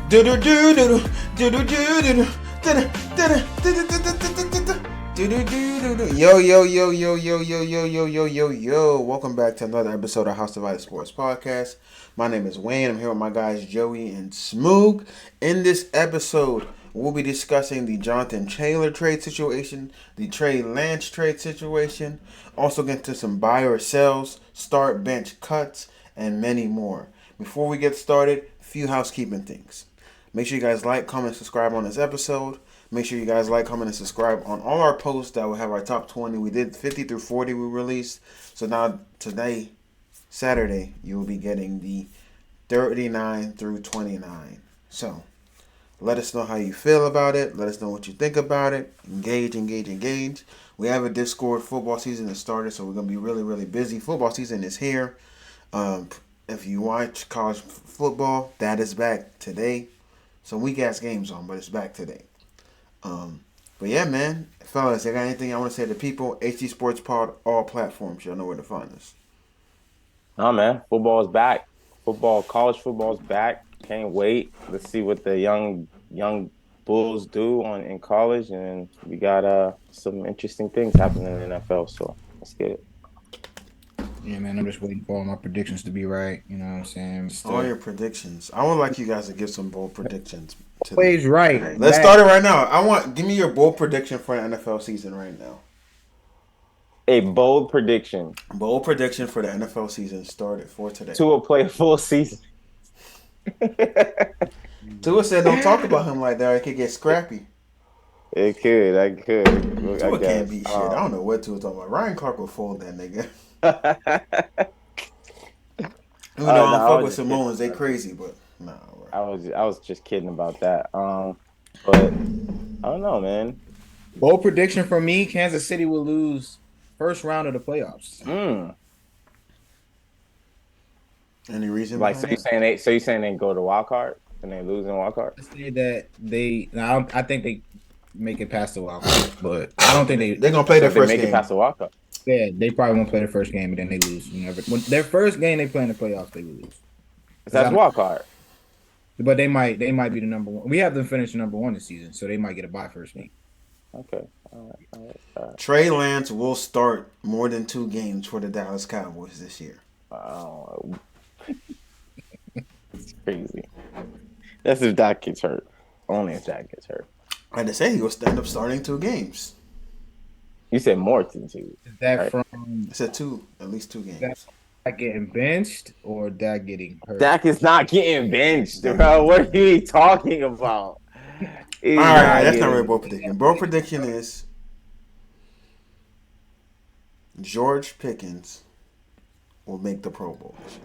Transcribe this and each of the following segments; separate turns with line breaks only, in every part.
Do do do do do do do do. Yo yo yo yo yo yo yo yo yo yo yo. Welcome back to another episode of House of hdsportspod podcast. My name is Wayne. I'm here with my guys Joey and Smoog. In this episode, we'll be discussing the Jonathan Taylor trade situation, the Trey Lance trade situation, also get to some buy or sells, start bench cuts, and many more. Before we get started, a few housekeeping things. Make sure you guys like, comment, subscribe on this episode. Make sure you guys like, comment, and subscribe on all our posts that will have our top 20. We did 50 through 40 we released. So now today, Saturday, you will be getting the 39 through 29. So let us know how you feel about it. Let us know what you think about it. Engage. We have a Discord. Football season has started, so we're going to be really, really busy. Football season is here. If you watch college football, that is back today. Some weak-ass games on, but it's back today. But yeah, man. Fellas, I got anything I want to say to people? hdsportspod, all platforms. Y'all know where to find us.
No, man. Football is back. College football is back. Can't wait. Let's see what the young Bulls do in college. And we got some interesting things happening in the NFL. So let's get it.
Yeah, man, I'm just waiting for all my predictions to be right. You know what I'm saying?
All your predictions. I would like you guys to give some bold predictions.
Always right.
Let's start it right now. Give me your bold prediction for the NFL season right now.
A bold prediction.
Bold prediction for the NFL season started for today.
Tua play a full season.
Tua said don't talk about him like that. It could get scrappy.
It could. I could.
Tua can't be shit. I don't know what Tua talking about. Ryan Clark will fold that nigga. You know, I fuck with Samoans. They crazy, but nah. Bro.
I was just kidding about that. But I don't know, man.
Bold prediction from me: Kansas City will lose first round of the playoffs.
Any reason?
Like, so you saying they go to wild card and they lose in wild card?
I say that I think they make it past the wild card, but I don't think
they're gonna play their first game.
Make it past the wild card.
Yeah, they probably won't play their first game, and then they lose. When their first game they play in the playoffs, they will lose.
That's wild card.
But they might be the number one. We have them finish number one this season, so they might get a bye first game.
Okay. All right.
Trey Lance will start more than 2 games for the Dallas Cowboys this year.
Wow. It's crazy. That's if Dak gets hurt. Only if Dak gets hurt.
I had to say he will stand up starting 2 games.
You said more than 2.
Is that
right?
from?
I said 2, at least 2 games.
Dak getting benched or Dak getting hurt?
Dak is not getting benched, bro. What are you talking about?
All right, that's not really bold prediction. Bold prediction is George Pickens will make the Pro Bowl this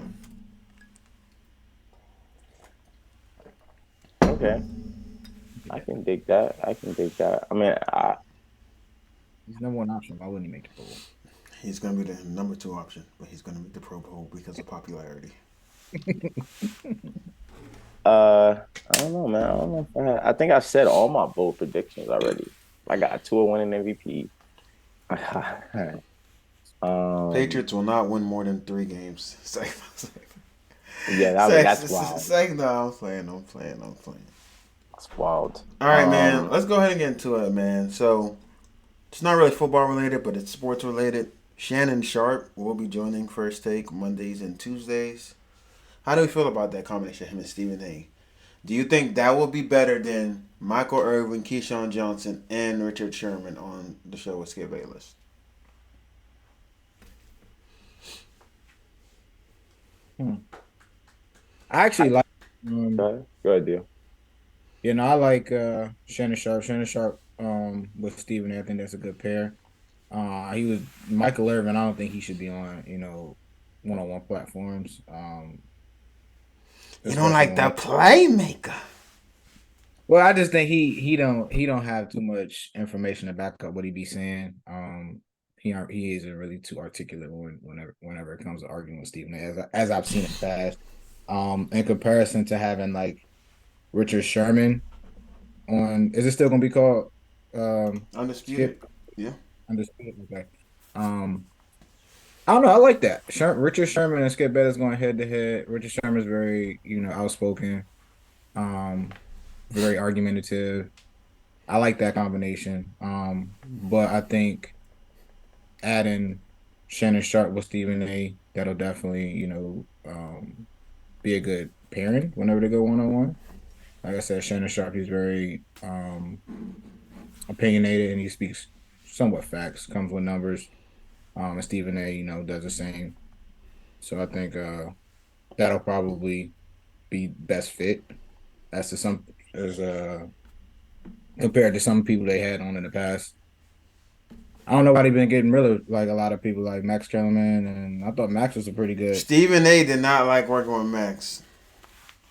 year. Okay. I can dig that. I mean,
he's number one option. Why wouldn't he make the Pro Bowl?
He's going to be the number 2 option, but he's going to make the Pro Bowl because of popularity.
I don't know, man. I don't know. I think I've said all my bold predictions already. I got Tua winning MVP.
Patriots will not win more than 3 games.
Yeah, that's wild.
No, I'm playing.
That's wild.
All right, man. Let's go ahead and get into it, man. So, it's not really football related, but it's sports related. Shannon Sharpe will be joining First Take Mondays and Tuesdays. How do we feel about that combination, him and Stephen A? Do you think that will be better than Michael Irvin, Keyshawn Johnson, and Richard Sherman on the show with Skip Bayless?
I actually like.
Go ahead, deal.
You know, I like Shannon Sharpe. Shannon Sharpe with Stephen A. I think that's a good pair. He was Michael Irvin. I don't think he should be on one-on-one platforms.
You don't like the playmaker.
Well, I just think he don't have too much information to back up what he be saying. He isn't really too articulate whenever it comes to arguing with Stephen A. As I've seen in the past. In comparison to having like Richard Sherman on, is it still gonna be called
Undisputed?
Skip?
Yeah.
Undisputed. Okay. I don't know. I like that. Richard Sherman and Skip Bayless going head to head. Richard Sherman is very, outspoken. Very argumentative. I like that combination. But I think adding Shannon Sharpe with Stephen A, that'll definitely, be a good pairing whenever they go 1-on-1. Like I said, Shannon Sharpe, he's very opinionated and he speaks somewhat facts, comes with numbers. And Stephen A, does the same. So I think that'll probably be best fit as to some as compared to some people they had on in the past. I don't know why they've been getting rid of like a lot of people like Max Kellerman, and I thought Max was a pretty good.
Stephen A. did not like working with Max.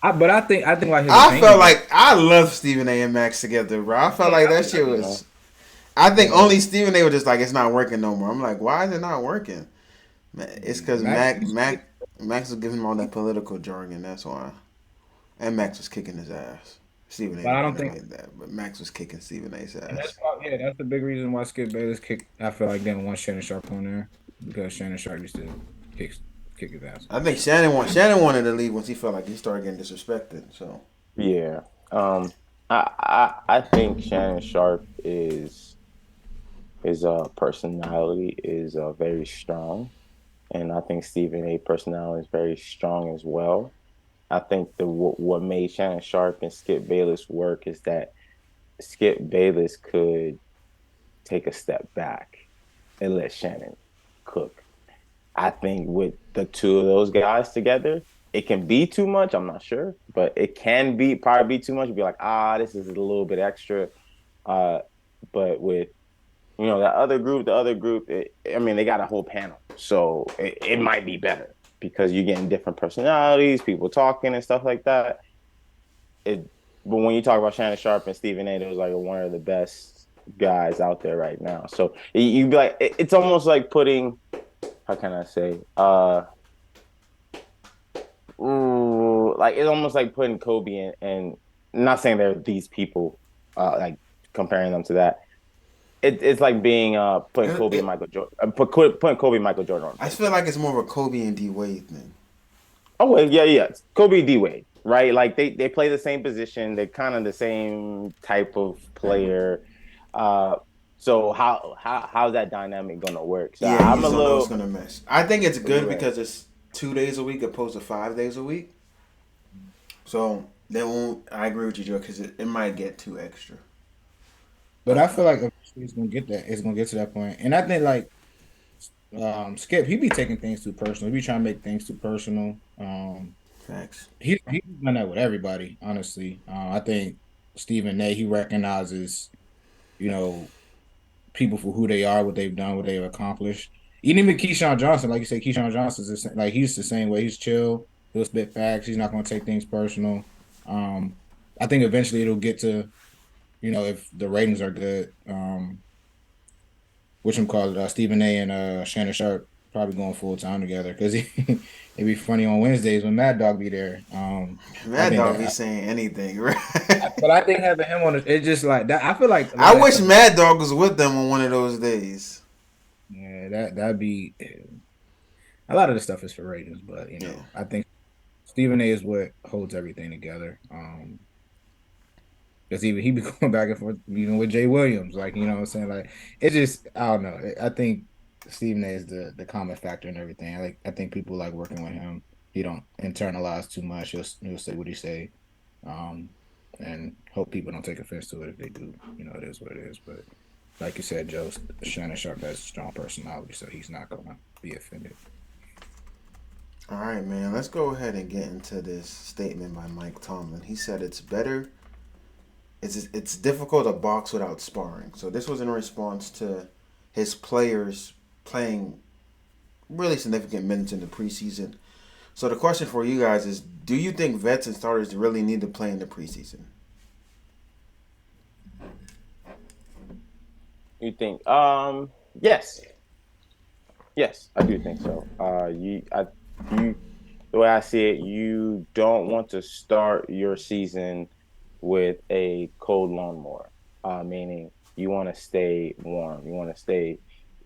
But I think like his
I felt
opinion.
like I love Stephen A. and Max together, bro. I felt like that shit was. I think only Stephen A. was just like it's not working no more. I'm like, why is it not working? It's because Max was giving him all that political jargon. That's why. And Max was kicking his ass. Stephen A.
But I don't
didn't
think,
like that, but Max was kicking Stephen A.'s
and
ass.
that's the big reason why Skip Bayless kicked. I feel like didn't want Shannon Sharpe on there because Shannon Sharpe used to kick kick his ass.
I think Shannon wanted to leave once he felt like he started getting disrespected. So
Yeah. I think Shannon Sharpe is his personality is very strong, and I think Stephen A. personality is very strong as well. I think what made Shannon Sharpe and Skip Bayless work is that Skip Bayless could take a step back and let Shannon cook. I think with the two of those guys together, it can be too much. I'm not sure, but it can be probably be too much. Be like, this is a little bit extra. Uh, but with the other group, I mean, they got a whole panel, so it might be better because you're getting different personalities, people talking and stuff like that. But when you talk about Shannon Sharpe and Stephen A, those like one of the best guys out there right now. So you'd be like, it's almost like putting, how can I say, like it's almost like putting Kobe and not saying they're these people, like comparing them to that. It's like being putting Kobe and Michael Jordan, putting Kobe and Michael Jordan on
I
paper.
feel like it's more of a Kobe and D Wade thing.
Oh well, yeah, it's Kobe D Wade, right? Like they play the same position. They're kind of the same type of player. Uh, so how's that dynamic gonna work? So
Yeah, you
I'm a
just don't know what's
little
gonna mess. I think it's good
right.
because it's 2 days a week opposed to 5 days a week. So they won't. I agree with you, Joe, because it might get too extra.
But I feel like eventually it's gonna get that. It's gonna get to that point, and I think like Skip, he be taking things too personal. He be trying to make things too personal.
Facts.
He's done that with everybody, honestly. I think Stephen A. He recognizes, you know, people for who they are, what they've done, what they've accomplished. Even Keyshawn Johnson, like you said, Keyshawn Johnson's like he's the same way. He's chill. He'll spit facts. He's not going to take things personal. Um, I think eventually it'll get to, if the ratings are good. Which I'm called Stephen A. and Shannon Sharpe probably going full time together because it'd be funny on Wednesdays when Mad Dog be there. I
Mad
think
Dog be
that,
saying anything, right?
but I think having him on it's just like that. I feel like a
I
lot of that
wish
stuff.
Mad Dog was with them on one of those days.
Yeah, that'd be a lot of the stuff is for ratings, but
Yeah.
I think Stephen A. is what holds everything together. Because even he be going back and forth, with Jay Williams, like what I'm saying, like it's just I don't know. I think Stephen A. is the common factor in everything. I think people like working with him. He don't internalize too much. He'll say what he say, um, and hope people don't take offense to it. If they do, it is what it is. But like you said, Joe, Shannon Sharpe has a strong personality, so he's not gonna be offended.
All right, man. Let's go ahead and get into this statement by Mike Tomlin. He said it's better. It's difficult to box without sparring. So this was in response to his players playing really significant minutes in the preseason. So the question for you guys is: do you think vets and starters really need to play in the preseason?
You think? Yes, yes, I do think so. You, the way I see it, you don't want to start your season with a cold lawnmower. Meaning you want to stay warm. You want to stay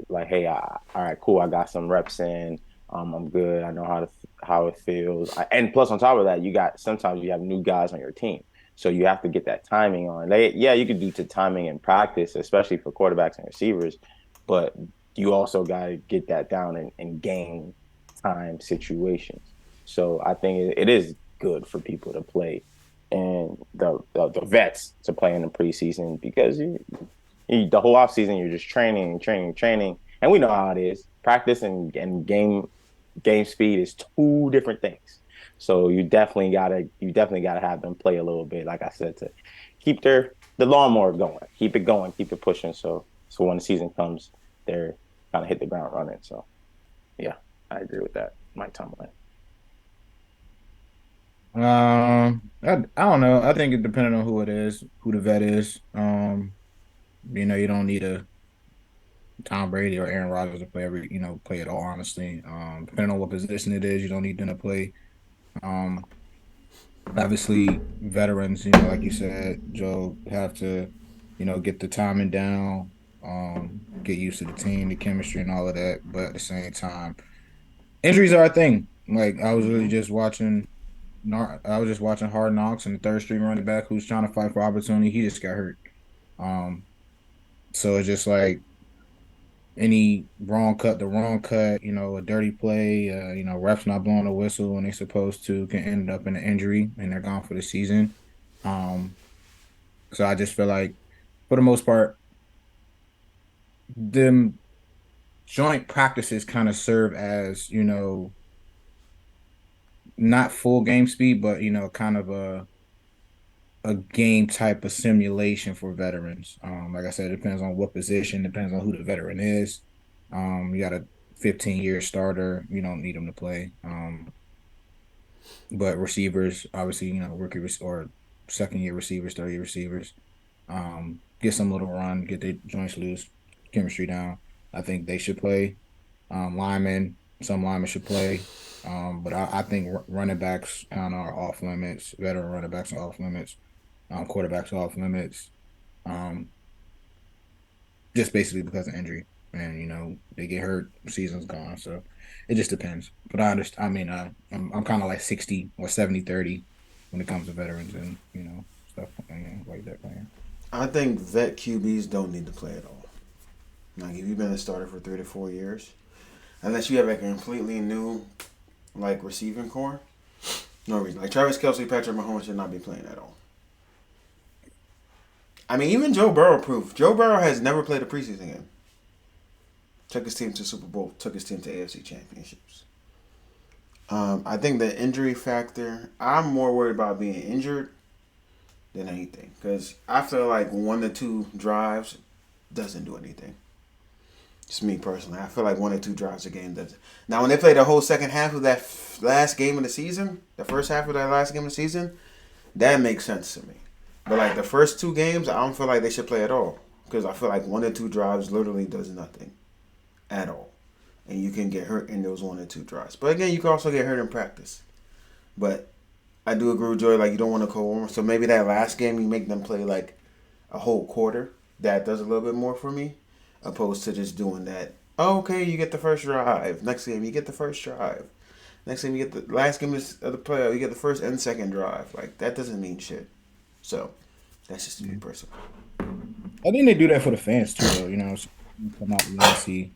like, hey, all right, cool. I got some reps in. I'm good. I know how it feels. And plus, on top of that, sometimes you have new guys on your team, so you have to get that timing on. Yeah, you could do to timing in practice, especially for quarterbacks and receivers, but you also got to get that down in game time situations. So I think it is good for people to play and the vets to play in the preseason because the whole off season you're just training, and we know how it is. Practice and game speed is two different things. So you definitely gotta have them play a little bit, like I said, to keep the lawnmower going, keep it going, keep it pushing. So when the season comes, they're kind of hit the ground running. So yeah, I agree with that. My timeline.
I don't know. I think it depending on who it is, who the vet is. You don't need a Tom Brady or Aaron Rodgers to play at all, honestly. Depending on what position it is, you don't need them to play. Um, Obviously veterans, like you said, Joe, have to, get the timing down, get used to the team, the chemistry and all of that. But at the same time, injuries are a thing. Like I was just watching Hard Knocks, and the third string running back who's trying to fight for opportunity, he just got hurt. Um, so it's just like the wrong cut, a dirty play, refs not blowing a whistle when they're supposed to can end up in an injury and they're gone for the season. Um, so I just feel like for the most part, them joint practices kind of serve as, not full game speed, but kind of a game type of simulation for veterans. Like I said, it depends on what position, depends on who the veteran is. You got a 15-year starter, you don't need them to play. But receivers, obviously, or second year receivers, third year receivers, get some little run, get their joints loose, chemistry down. I think they should play. Some linemen should play. But I think running backs kind of are off limits. Veteran running backs are off limits. Quarterbacks are off limits. Um, just basically because of injury. And they get hurt, season's gone. So it just depends. But I understand. I mean, I'm kind of like 60 or 70-30 when it comes to veterans and stuff like that. Playing.
I think vet QBs don't need to play at all. Like if you've been a starter for 3 to 4 years, unless you have like a completely new like receiving core, no reason. Like Travis Kelce, Patrick Mahomes should not be playing at all. I mean, even Joe Burrow proved. Joe Burrow has never played a preseason game. Took his team to Super Bowl. Took his team to AFC championships. I think the injury factor. I'm more worried about being injured than anything because I feel like 1 to 2 drives doesn't do anything. Just me personally. I feel like 1 or 2 drives a game does. Now, when they play the whole second half of that last game of the season, the first half of that last game of the season, that makes sense to me. But like the first 2 games, I don't feel like they should play at all because I feel like 1 or 2 drives literally does nothing at all, and you can get hurt in those 1 or 2 drives. But again, you can also get hurt in practice. But I do agree with Joy. Like you don't want to co-warm, so maybe that last game you make them play like a whole quarter. That does a little bit more for me, opposed to just doing that. Oh, okay, you get the first drive. Next game you get the first drive. Next game you get the last game of the playoff. You get the first and second drive. Like that doesn't mean shit. So that's just me personally.
I think they do that for the fans too, though. So come out and see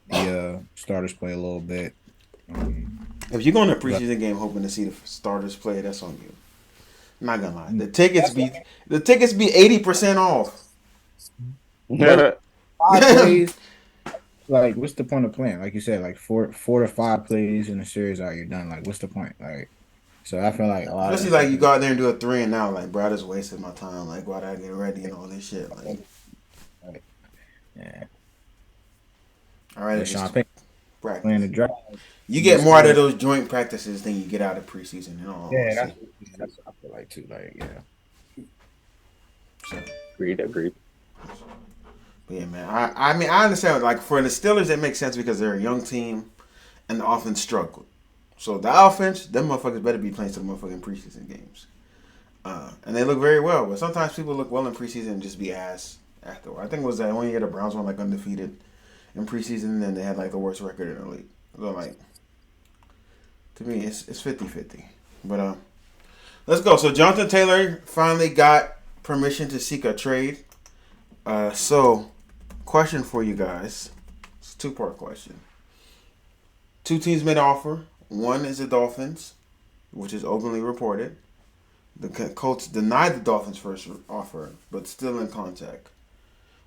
the starters play a little bit.
If you're going to a preseason game hoping to see the starters play, that's on you. I'm not gonna lie. The tickets be 80% off.
But 5 plays, like what's the point of playing? Like you said, like four to 5 plays in the series, you're done. Like what's the point? Like, so I feel like a lot.
Especially like you go out there and do a 3 and out. Like, bro, I just wasted my time. Like, why did I get ready and all this shit? Like,
yeah.
All right,
Sean
practice.
Playing the draft.
You get more out of those joint practices than you get out of preseason. And all.
Yeah, that's what I feel like too. Like, yeah.
So,
Agreed.
But yeah, man. I mean, I understand. Like for the Steelers, it makes sense because they're a young team, and the offense struggled. So the offense, them motherfuckers better be playing some motherfucking preseason games. And they look very well. But sometimes people look well in preseason and just be ass afterward. I think it was that one year the Browns went like undefeated in preseason, and they had like the worst record in the league. So like, to me, it's 50-50. But let's go. So Jonathan Taylor finally got permission to seek a trade. So, question for you guys. It's a two-part question. Two teams made an offer. One is the Dolphins, which is openly reported. The Colts denied the Dolphins' first offer, but still in contact.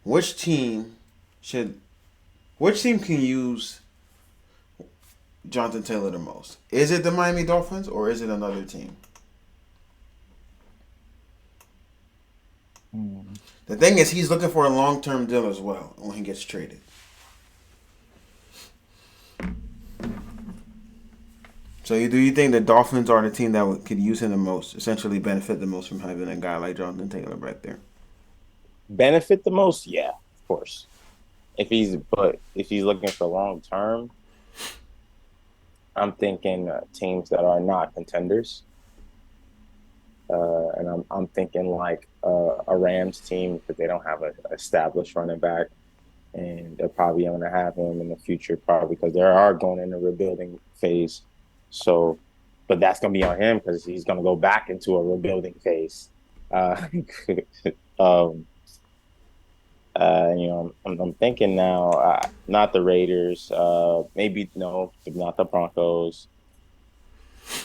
Which team can use Jonathan Taylor the most? Is it the Miami Dolphins or is it another team? The thing is, he's looking for a long-term deal as well when he gets traded. So do you think the Dolphins are the team that could use him the most, essentially benefit the most from having a guy like Jonathan Taylor right there?
Benefit the most? Yeah, of course. If he's looking for long term, I'm thinking teams that are not contenders. And I'm thinking like a Rams team, because they don't have an established running back, and they're probably going to have him in the future, probably because they are going in a rebuilding phase. So, but that's going to be on him because he's going to go back into a rebuilding phase. I'm thinking now, not the Raiders, maybe no, not the Broncos.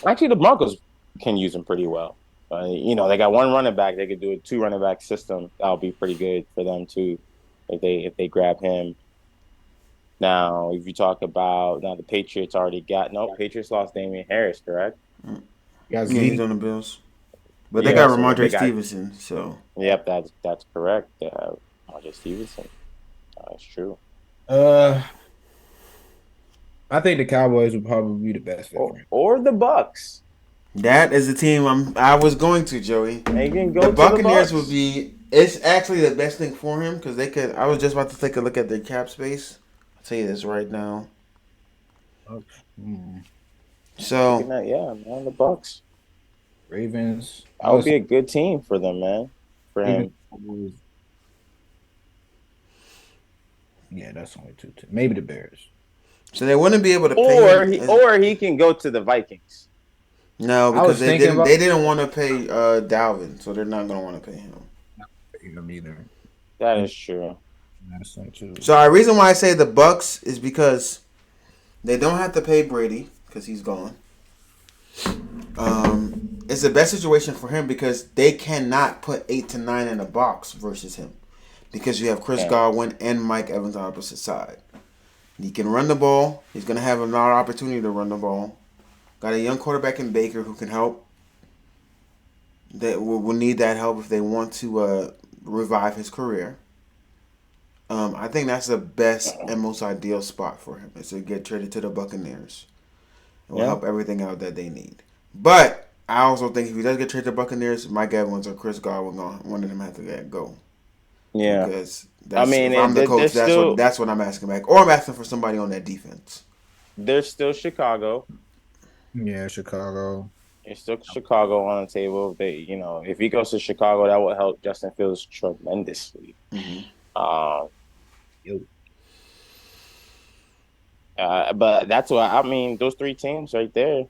Actually, the Broncos can use him pretty well. They got one running back. They could do a 2 running back system. That'll be pretty good for them too, if they grab him. Now, if you talk about the Patriots Patriots lost Damian Harris, correct?
Yeah,
he's on the Bills, but they got Ramondre Stevenson. So
yep, that's correct. They have Ramondre Stevenson. That's true.
I think the Cowboys would probably be the best fit
or the Bucks.
That is the team I was going to, Joey.
They can go
the
to
Buccaneers
the
would be. It's actually the best thing for him because they could. I was just about to take a look at their cap space. I'll tell you this right now.
Okay.
So
man, the Bucks,
Ravens.
That would be a good team for them, man. For him.
Yeah, that's only 2 teams. Maybe the Bears.
So they wouldn't be able to pay
or he can go to the Vikings.
No, because they didn't want to pay Dalvin, so they're not going to want to pay him.
Not pay him either.
That is true.
That's true.
So the reason why I say the Bucks is because they don't have to pay Brady because he's gone. It's the best situation for him because they cannot put 8 to 9 in a box versus him because you have Chris Godwin and Mike Evans on the opposite side. He can run the ball. He's going to have another opportunity to run the ball. Got a young quarterback in Baker who can help. They will need that help if they want to revive his career. I think that's the best and most ideal spot for him is to get traded to the Buccaneers. It will help everything out that they need. But I also think if he does get traded to the Buccaneers, Mike Evans or Chris Godwin, one of them have to go.
Yeah.
Because if I'm the coach, that's what I'm asking back. Or I'm asking for somebody on that defense.
There's still Chicago.
Yeah, Chicago.
There's still Chicago on the table. If he goes to Chicago, that will help Justin Fields tremendously.
Mm-hmm.
But that's why those 3 teams right there.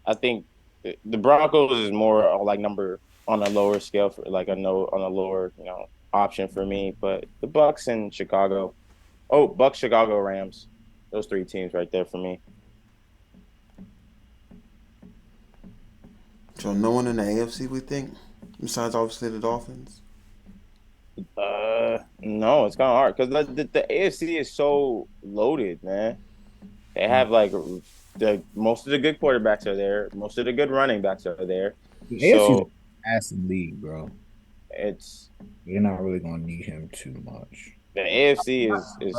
I think the Broncos is more like number on a lower scale for like on a lower option for me. But the Bucks and Chicago, Bucks, Chicago, Rams, those 3 teams right there for me.
So no one in the AFC we think besides obviously the Dolphins.
No, it's kind of hard because the AFC is so loaded, man. They have like most of the good quarterbacks are there. Most of the good running backs are there.
The AFC is a passing league, bro. You're not really gonna need him too much.
The AFC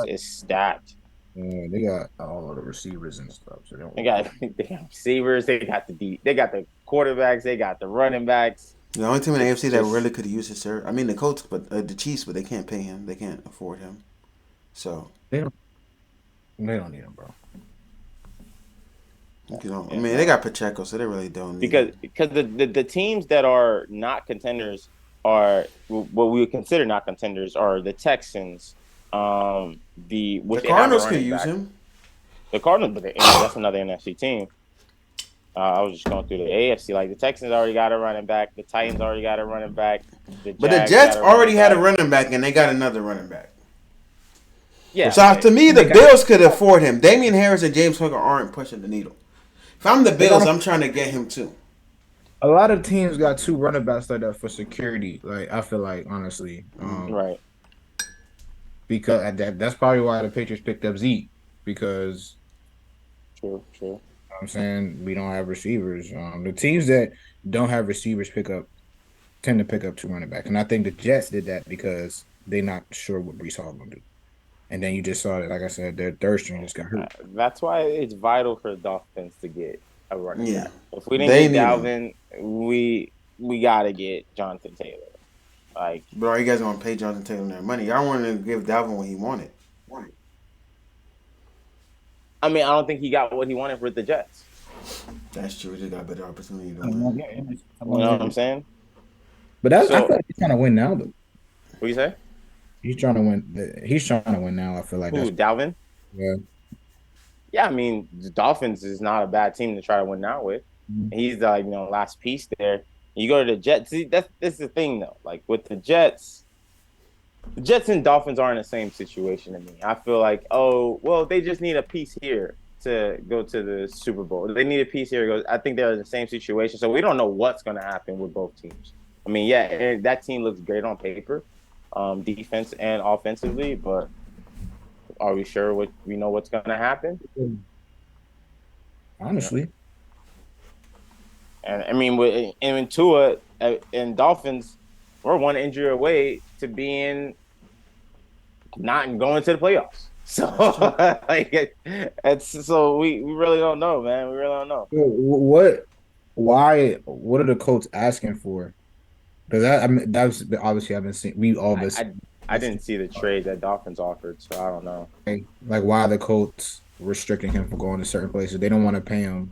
is stacked.
Yeah, they got all of the receivers and stuff. So
they got receivers. They got the quarterbacks. They got the running backs.
The only team in the AFC that really could use his service, the Colts, but the Chiefs, but they can't pay him. They can't afford him. So
they don't need him, bro.
They got Pacheco, so they really don't need him.
Because the teams that are not contenders are what we would consider not contenders are the Texans. The
Cardinals could use him.
The Cardinals, but that's another NFC team. I was just going through the AFC. Like the Texans already got a running back. The Titans already got a running back. The
But the
Jags
Jets
got a
already
running
had a
back.
running back, and they got another running back.
Yeah.
So to me, the Bills could afford him. Damian Harris and James Hooker aren't pushing the needle. If I'm the Bills, I'm trying to get him too.
A lot of teams got 2 running backs like that for security. Like I feel like honestly,
Right.
because that's probably why the Patriots picked up Zeke because
True.
I'm saying we don't have receivers. The teams that don't have receivers tend to pick up 2 running backs, and I think the Jets did that because they're not sure what Brees Hall gonna do. And then you just saw that, like I said, their third string just got hurt.
That's why it's vital for the Dolphins to get a running back. If we
They
didn't
need
get Dalvin, we gotta get Jonathan Taylor. Like,
Bro, you guys want to pay Jonathan Taylor their money? Y'all wanted to give Dalvin what he wanted.
I mean, I don't think he got what he wanted with the Jets.
That's true. They got a better opportunity to
You
win.
You know what I'm saying?
But I feel like he's trying to win now, though.
What you say?
He's trying to win. He's trying to win now. I feel like
Who, Dalvin?
Yeah.
Yeah, I mean, the Dolphins is not a bad team to try to win now with. Mm-hmm. He's the last piece there. You go to the Jets. See, that's the thing though. Like with the Jets and Dolphins are in the same situation to me. I feel like, they just need a piece here to go to the Super Bowl. They need a piece here. I think they're in the same situation. So we don't know what's going to happen with both teams. I mean, yeah, that team looks great on paper, defense and offensively, but are we sure we know what's going to happen?
Honestly.
And I mean, with Tua and Dolphins, we're one injury away to being not going to the playoffs. So so we really don't know, man. We really don't know.
What are the Colts asking for? Because that was obviously I haven't seen.
I didn't see the trade that Dolphins offered, so I don't know.
Like why are the Colts restricting him from going to certain places? They don't want to pay him,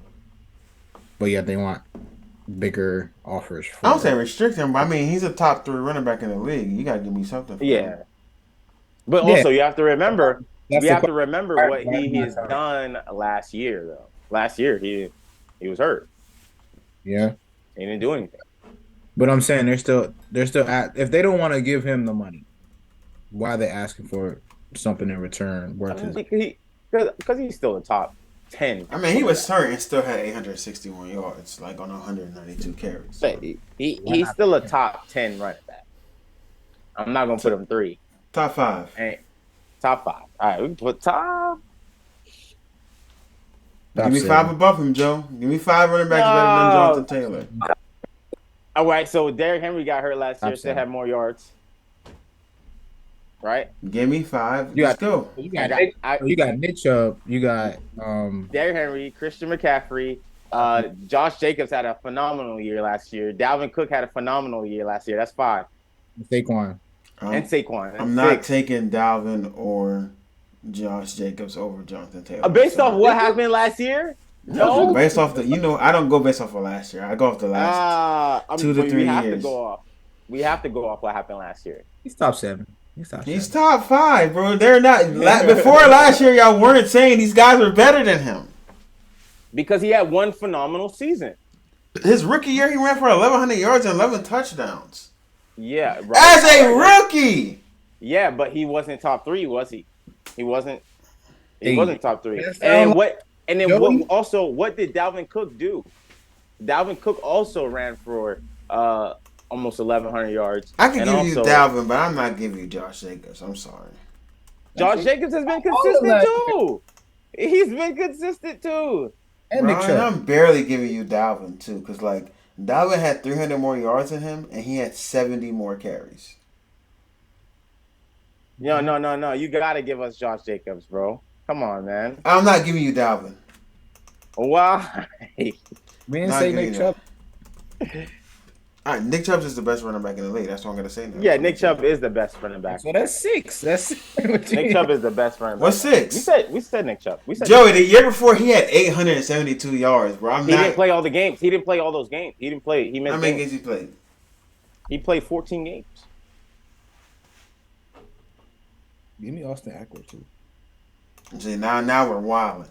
but yet they want bigger offers.
I don't say restrict him, but I mean he's a top 3 running back in the league. You gotta give me something.
Yeah, but also you have to remember. What he has done last year, though. Last year he was hurt.
Yeah,
he didn't do anything.
But I'm saying they're still if they don't want to give him the money, why are they asking for something in return?
Because he's still a top 10.
I mean, he was hurt and still had 861 yards, like on 192 carries.
So. He's still a top 10 running back. I'm not gonna put him 3.
Top 5.
Top 5. All right, we can put top.
Give me 5 above him, Joe. Give me 5 running backs better than Jonathan Taylor.
All right, so Derrick Henry got hurt last year, still had more yards. Right?
Give me 5. Let's go.
You got Nick Chubb. You got
Derrick Henry, Christian McCaffrey. Josh Jacobs had a phenomenal year last year. Dalvin Cook had a phenomenal year last year. That's 5.
Saquon.
And Saquon.
I'm not taking Dalvin or Josh Jacobs over Jonathan Taylor.
Based off what happened last year?
No. Based off I don't go based off of last year. I go off the last 2 to 3 years.
We have to go off what happened last year.
He's top 7.
He's top 5, bro. They're not. Before last year, y'all weren't saying these guys were better than him.
Because he had one phenomenal season.
His rookie year, he ran for 1,100 yards and 11 touchdowns.
Yeah. Right.
As a rookie.
Yeah, but he wasn't top 3, was he? He wasn't top 3. And what did Dalvin Cook do? Dalvin Cook also ran for almost 1,100 yards.
I can give you Dalvin, but I'm not giving you Josh Jacobs. I'm sorry.
Josh Jacobs has been consistent too. He's been consistent too.
And Ryan, I'm barely giving you Dalvin too, because Dalvin had 300 more yards than him, and he had 70 more carries.
No. You gotta give us Josh Jacobs, bro. Come on, man.
I'm not giving you Dalvin.
Why?
We didn't say Nick Chubb.
All right, Nick Chubb is the best running back in the league. That's what I'm gonna say now.
Yeah, Nick Chubb is the best running back.
So that's 6.
Nick Chubb is the best running back.
What's 6?
We said Nick Chubb.
Joey, the year before he had 872 yards, bro.
He didn't play all the games. He didn't play all those games. He didn't play. He missed.
How many games he played?
He played 14 games.
Give me Austin Eckler too.
See, now we're wilding.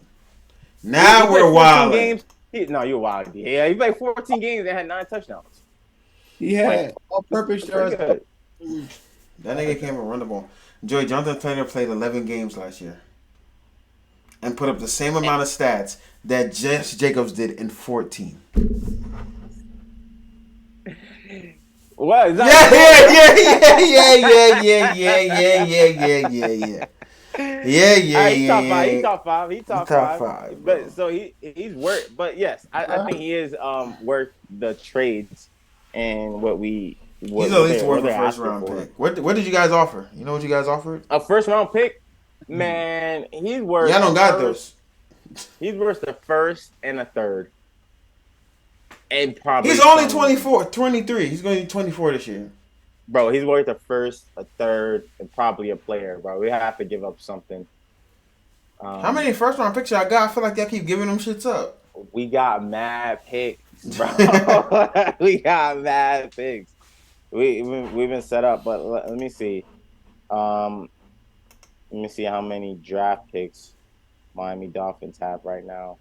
Now we're wild.
Games. You're wild. Yeah, he played 14 games and had 9 touchdowns.
He had all-purpose yards.
That nigga came and run the ball. Jonathan Taylor played 11 games last year and put up the same amount of stats that Josh Jacobs did in 14.
What?
Yeah.
He top five. But so he's worth. But yes, I think he is worth the trades and what we.
He's at least worth a first round pick. What did you guys offer? You know what you guys offered?
A first round pick, man. He's worth.
Yeah, I don't got those.
He's worth the first and a third. And probably
he's only 23. He's going to be 24 this year.
Bro, he's worth a first, a third, and probably a player, bro. We have to give up something.
How many first round picks y'all got? I feel like y'all keep giving them shits up.
We got mad picks, bro. We got mad picks. We've been set up, but let me see. Let me see how many draft picks Miami Dolphins have right now.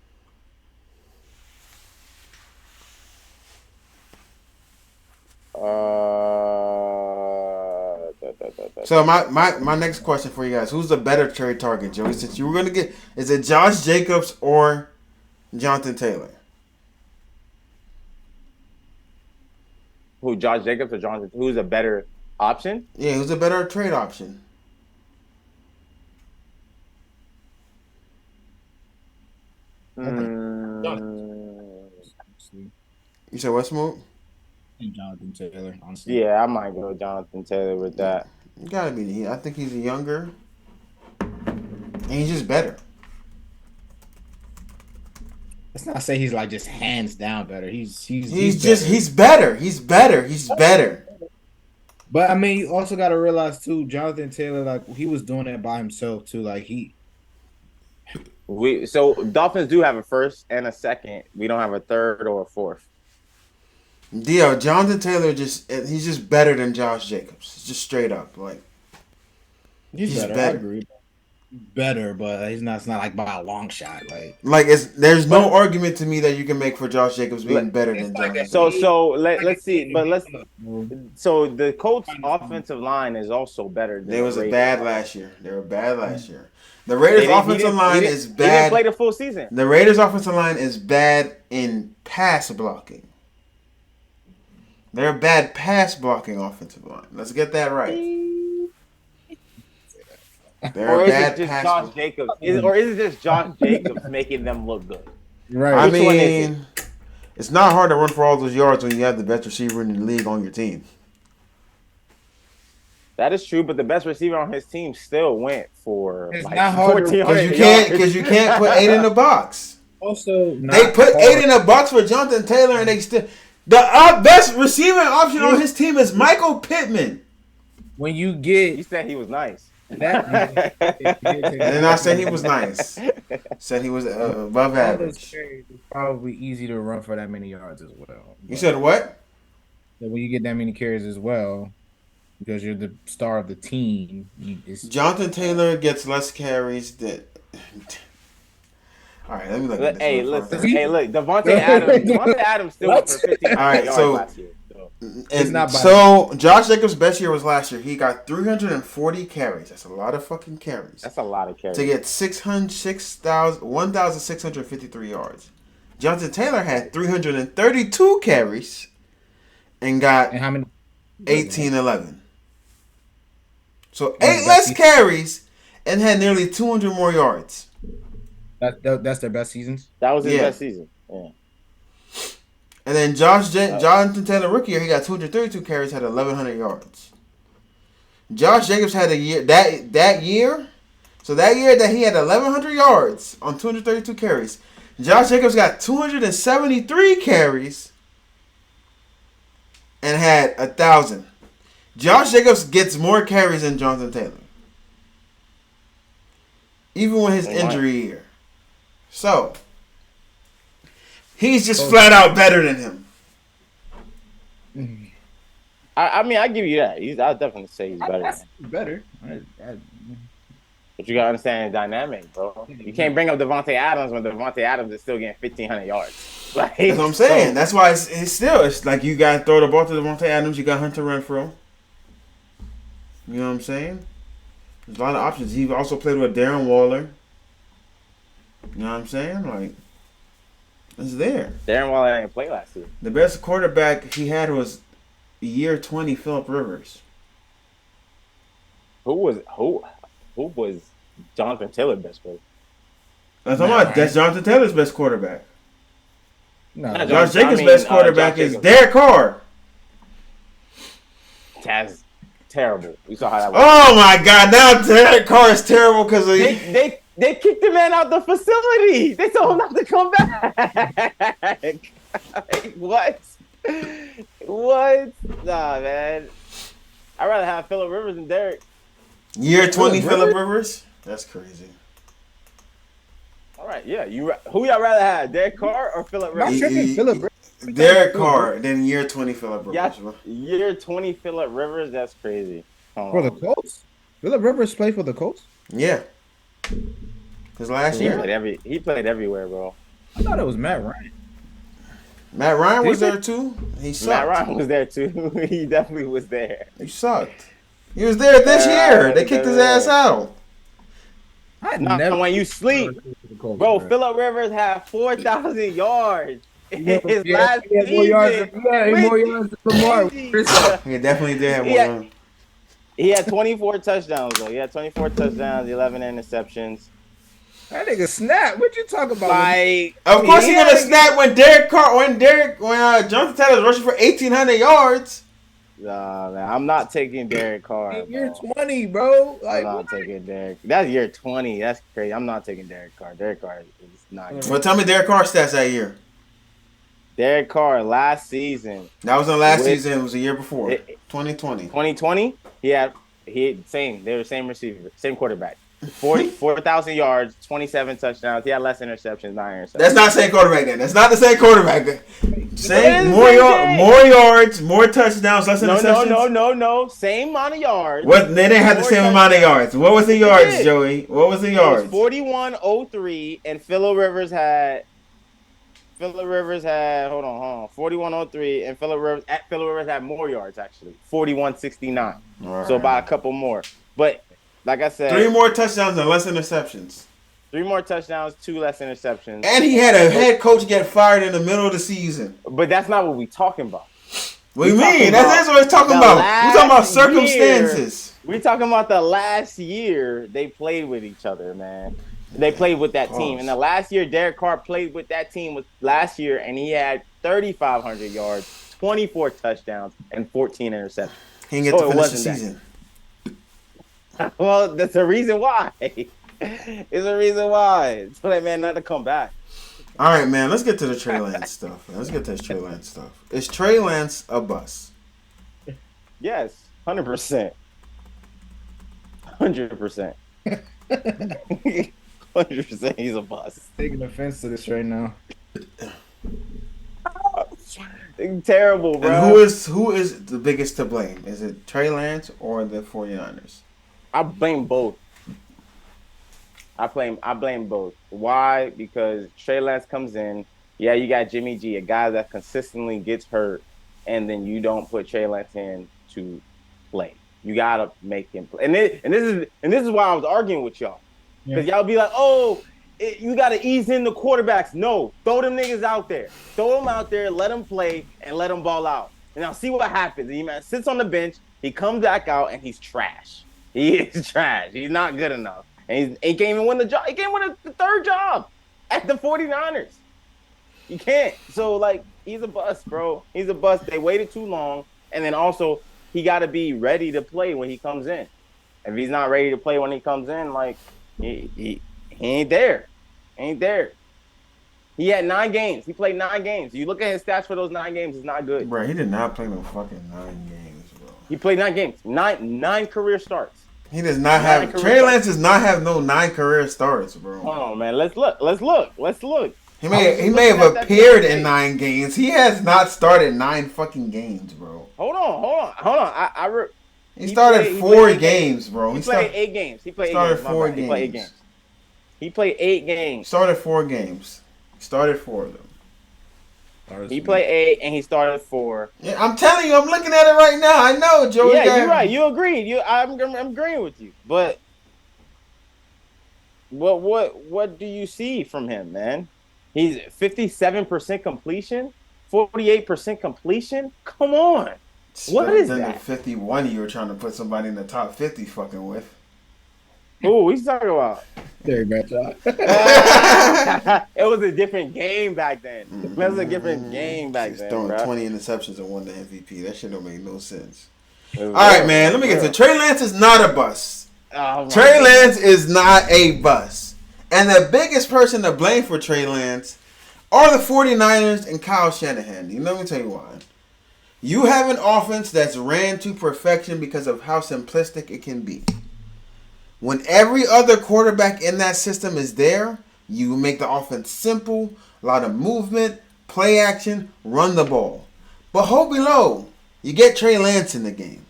So my next question for you guys: who's the better trade target, Joey? Since you were gonna get, is it Josh Jacobs or Jonathan Taylor?
Who, Josh Jacobs or Jonathan? Who's a better option?
Yeah, who's a better trade option? You said what, Smoke?
Jonathan Taylor, honestly.
Yeah, I might go Jonathan Taylor with that.
You gotta be. I think he's younger, and he's just better.
Let's not say he's like just hands down better. He's
better. He's better.
But I mean, you also got to realize too, Jonathan Taylor, like he was doing that by himself too. Like
so Dolphins do have a first and a second. We don't have a third or a fourth.
Yeah, Jonathan Taylor he's just better than Josh Jacobs. Just straight up, like
he's better. I agree. Better, but it's not like by a long shot.
There's no argument to me that you can make for Josh Jacobs being better than Jonathan.
So let's see, but so the Colts offensive line is also better than
they were bad last year. The Raiders offensive line is bad.
They didn't play the full season.
The Raiders offensive line is bad in pass blocking. They're a bad pass blocking offensive line. Let's get that right.
Or is it just Josh Jacobs? Or is it just Josh Jacobs making them look good?
Right. I mean, it's not hard to run for all those yards when you have the best receiver in the league on your team.
That is true, but the best receiver on his team still went for
it's not hard
because you can't put 8 in the box.
Also,
they put 8 in the box for Jonathan Taylor, and they still the best receiving option on his team is Michael Pittman.
When you get,
he said he was nice.
I did not say he was nice. Said he was above average.
It's probably easy to run for that many yards as well.
You said what?
That when you get that many carries as well, because you're the star of the team.
Jonathan Taylor gets less carries than. All right, let me look at this.
Hey, listen. Hey, look, Devontae Adams still went for 15 yards last year.
So Josh Jacobs' best year was last year. He got 340 carries. That's a lot of fucking carries.
That's a lot of carries.
To get 1,653 yards. Jonathan Taylor had 332 carries and got
how many?
1811. So 8 less carries and had nearly 200 more yards.
That's their best seasons?
That was his best season. Yeah.
And then Jonathan Taylor rookie year, he got 232 carries, had 1,100 yards. Josh Jacobs had a year that year. So that year that he had 1,100 yards on 232 carries, Josh Jacobs got 273 carries and had 1,000. Josh Jacobs gets more carries than Jonathan Taylor, even with his injury year. So he's just flat out better than him.
I mean, I give you that. I'll definitely say he's better.
Better.
But you gotta understand the dynamic, bro. You can't bring up Devontae Adams when Devontae Adams is still getting 1,500 yards. Like,
That's what I'm saying. That's why it's like you got to throw the ball to Devontae Adams. You got Hunter Renfrow. You know what I'm saying? There's a lot of options. He also played with Darren Waller. You know what I'm saying? Like, it's there.
Darren Waller didn't play last year.
The best quarterback he had was year 20 Phillip Rivers.
Who was Jonathan Taylor's best player?
That's Jonathan Taylor's best quarterback.
No,
Josh Jacobs' best quarterback is Derek Carr.
That's terrible. You saw how that
went. Oh my God! Now Derek Carr is terrible because
they kicked the man out the facility. They told him not to come back. What? What? Nah, man. I'd rather have Phillip Rivers than Derek.
Year 20 Phillip Rivers? That's crazy.
All right, yeah. Who y'all rather have, Derek Carr or Phillip Rivers?
Derek Carr, then year 20 Phillip Rivers.
Yeah, year 20 Phillip Rivers, that's crazy.
For the Colts? Phillip Rivers played for the Colts?
Yeah. His last year.
He played everywhere, bro.
I thought it was Matt Ryan.
Matt Ryan was there too? He sucked.
Matt Ryan was there too. He definitely was there.
He sucked. He was there this year. They kicked his ass out.
When you sleep, bro, Phillip Rivers had 4,000 yards in his last season.
More yards than Lamar.
He definitely did have more yards.
He had 24 touchdowns, though. He had 24 touchdowns, 11 interceptions.
That nigga snap. What you talking about?
Like, of course he's gonna snap when Jonathan Taylor's rushing for 1,800 yards.
Nah, man, I'm not taking Derek Carr.
Year 20, bro.
Like, I'm not taking Derek. That's year 20. That's crazy. I'm not taking Derek Carr. Derek Carr is not good.
Well, tell me Derek Carr stats that year.
Derek Carr last season.
That wasn't last season. It was the year before. 2020.
2020. He had same. They were same receiver, same quarterback. 4,000 yards, 27 touchdowns. He had less interceptions, 9 interceptions.
That's not the same quarterback then. That's not the same quarterback. Same more yards, more touchdowns, less interceptions.
No. Same amount of yards.
What? They didn't have the same amount of yards. What was the yards, Joey? What was the yards?
It was 41.03, and Phillip Rivers had. Hold on. 41.03, and Phillip Rivers had more yards actually. 41.69. Right. So by a couple more, but. Like I said,
3 more touchdowns and less interceptions.
3 more touchdowns, 2 less interceptions.
And he had a head coach get fired in the middle of the season.
But that's not what we're talking about.
What do you mean? That's what we're talking about. We're talking about circumstances.
We're talking about the last year they played with each other, man. They played with that team. And the last year Derek Carr played with that team was last year, and he had 3,500 yards, 24 touchdowns, and 14 interceptions.
He didn't get to finish the season.
Well, that's the reason why. It's a reason why. So that man not to come back.
All right, man. Let's get to the Trey Lance stuff. Is Trey Lance a bust?
Yes, 100%. 100%. 100%. He's a bust.
Taking offense to this right now.
Terrible, bro.
And who is the biggest to blame? Is it Trey Lance or the 49ers?
I blame both. I blame both. Why? Because Trey Lance comes in. Yeah, you got Jimmy G, a guy that consistently gets hurt, and then you don't put Trey Lance in to play. You gotta make him play. And this is why I was arguing with y'all, because y'all be like, oh, you gotta ease in the quarterbacks. No, throw them niggas out there. Throw them out there. Let them play and let them ball out. And now see what happens. He sits on the bench. He comes back out and he's trash. He is trash. He's not good enough. And he can't even win the job. He can't win the third job at the 49ers. You can't. So, like, he's a bust, bro. He's a bust. They waited too long. And then also, he got to be ready to play when he comes in. If he's not ready to play when he comes in, like, he ain't there. Ain't there. He had 9 games. He played 9 games. You look at his stats for those 9 games, it's not good.
Bro, he did not play no fucking 9 games, bro.
He played 9 games. Nine career starts.
He does not have Trey Lance does not have no 9 career starts, bro.
Hold on, man. Let's look.
He may have appeared in 9 games. He has not started 9 fucking games, bro.
Hold on.
He started 4 games, bro.
He played 8 games. He played 8 games.
Started 4 games.
He played 8 games. He played 8 games.
Started 4 games. Started 4 of them.
He played 8 and he started 4.
Yeah, I'm telling you, I'm looking at it right now. I know, Joey.
Yeah, you're right. You agreed. I'm agreeing with you. But what do you see from him, man? He's 57% completion, 48% completion. Come on. What is that?
The 51 you were trying to put somebody in the top 50 fucking with.
Who we talking about?
Very bad job.
It was a different game back then. It was a different game back then.
Throwing
bro.
20 interceptions and won the MVP. That shit don't make no sense. All right, man. Let me get to Trey Lance is not a bust. Trey Lance is not a bust. And the biggest person to blame for Trey Lance are the 49ers and Kyle Shanahan. Let me tell you why. You have an offense that's ran to perfection because of how simplistic it can be. When every other quarterback in that system is there, you make the offense simple, a lot of movement, play action, run the ball. But hold below, you get Trey Lance in the game.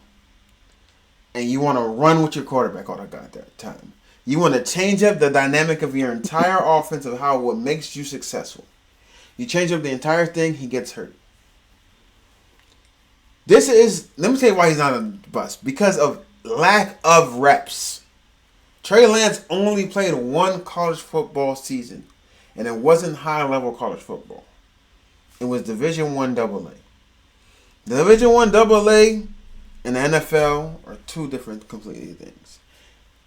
And you want to run with your quarterback all the goddamn time. You want to change up the dynamic of your entire offense of what makes you successful. You change up the entire thing, he gets hurt. Let me tell you why he's not a bust. Because of lack of reps. Trey Lance only played 1 college football season, and it wasn't high-level college football. It was Division I AA. The Division I AA and the NFL are 2 different completely things.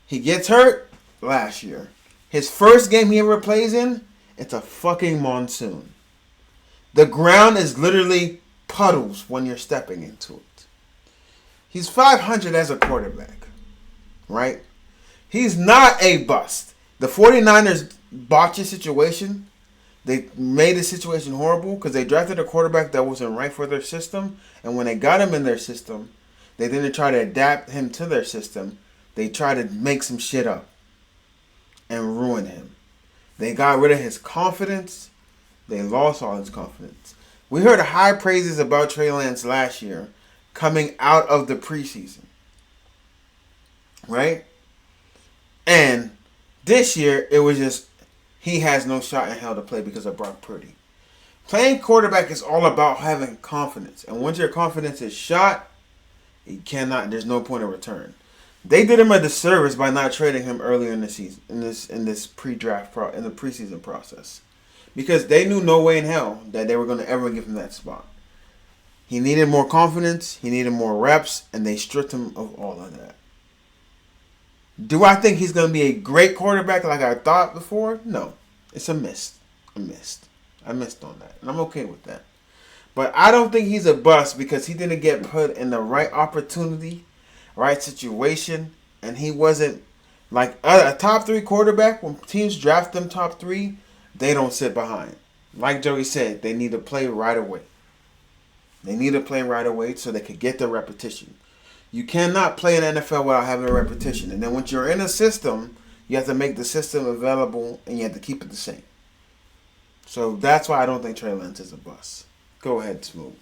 He gets hurt last year. His first game he ever plays in, it's a fucking monsoon. The ground is literally puddles when you're stepping into it. He's 500 as a quarterback, right? He's not a bust. The 49ers botched the situation. They made the situation horrible because they drafted a quarterback that wasn't right for their system. And when they got him in their system, they didn't try to adapt him to their system. They tried to make some shit up and ruin him. They got rid of his confidence. They lost all his confidence. We heard high praises about Trey Lance last year coming out of the preseason. Right? And this year, it was just, he has no shot in hell to play because of Brock Purdy. Playing quarterback is all about having confidence. And once your confidence is shot, there's no point of return. They did him a disservice by not trading him earlier in the season, in this pre-draft, in the preseason process. Because they knew no way in hell that they were going to ever give him that spot. He needed more confidence, he needed more reps, and they stripped him of all of that. Do I think he's going to be a great quarterback like I thought before? No. It's a miss. I missed on that. And I'm okay with that. But I don't think he's a bust because he didn't get put in the right opportunity, right situation, and he wasn't like a top 3 quarterback. When teams draft them top 3, they don't sit behind. Like Joey said, they need to play right away. They need to play right away so they could get the repetition. You cannot play in the NFL without having a repetition. And then once you're in a system, you have to make the system available and you have to keep it the same. So that's why I don't think Trey Lance is a bust. Go ahead, Smooth.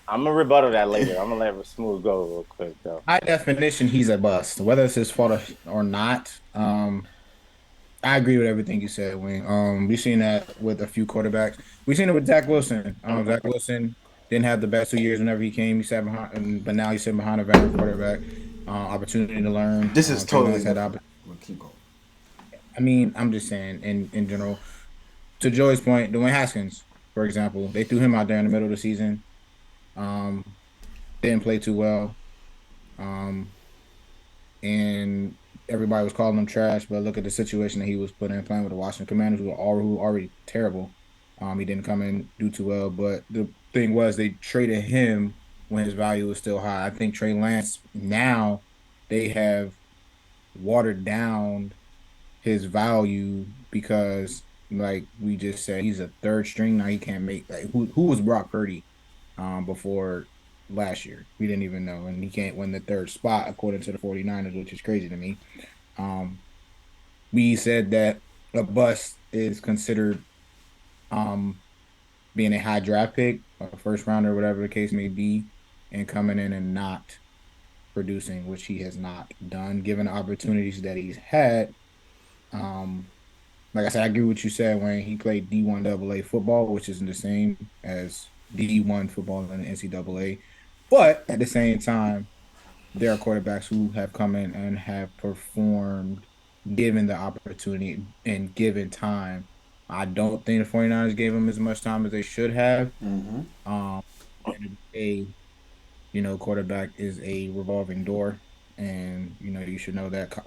I'm going to rebuttal that later. I'm going to let Smooth go real quick, though.
By definition, he's a bust. Whether it's his fault or not, I agree with everything you said, Wayne. We've seen that with a few quarterbacks. We've seen it with Zach Wilson. Zach Wilson didn't have the best 2 years whenever he came. He sat behind, but now he's sitting behind a veteran quarterback. Opportunity to learn.
This is totally different. Keep going.
I mean, I'm just saying in general. To Joey's point, Dwayne Haskins, for example, they threw him out there in the middle of the season. Didn't play too well. And everybody was calling him trash, but look at the situation that he was put in playing with the Washington Commanders, who were already terrible. He didn't come in do too well, but the thing was they traded him when his value was still high. I think Trey Lance, now they have watered down his value because, like we just said, he's a third string now. He can't make, like, who was Brock Purdy before last year? We didn't even know, and he can't win the 3rd spot according to the 49ers, which is crazy to me. We said that a bust is considered being a high draft pick, a first rounder, whatever the case may be, and coming in and not producing, which he has not done, given the opportunities that he's had. Like I said, I agree with what you said when he played D1 AA football, which isn't the same as D1 football in the NCAA. But at the same time, there are quarterbacks who have come in and have performed given the opportunity and given time. I don't think the 49ers gave him as much time as they should have. Quarterback is a revolving door, and you should know that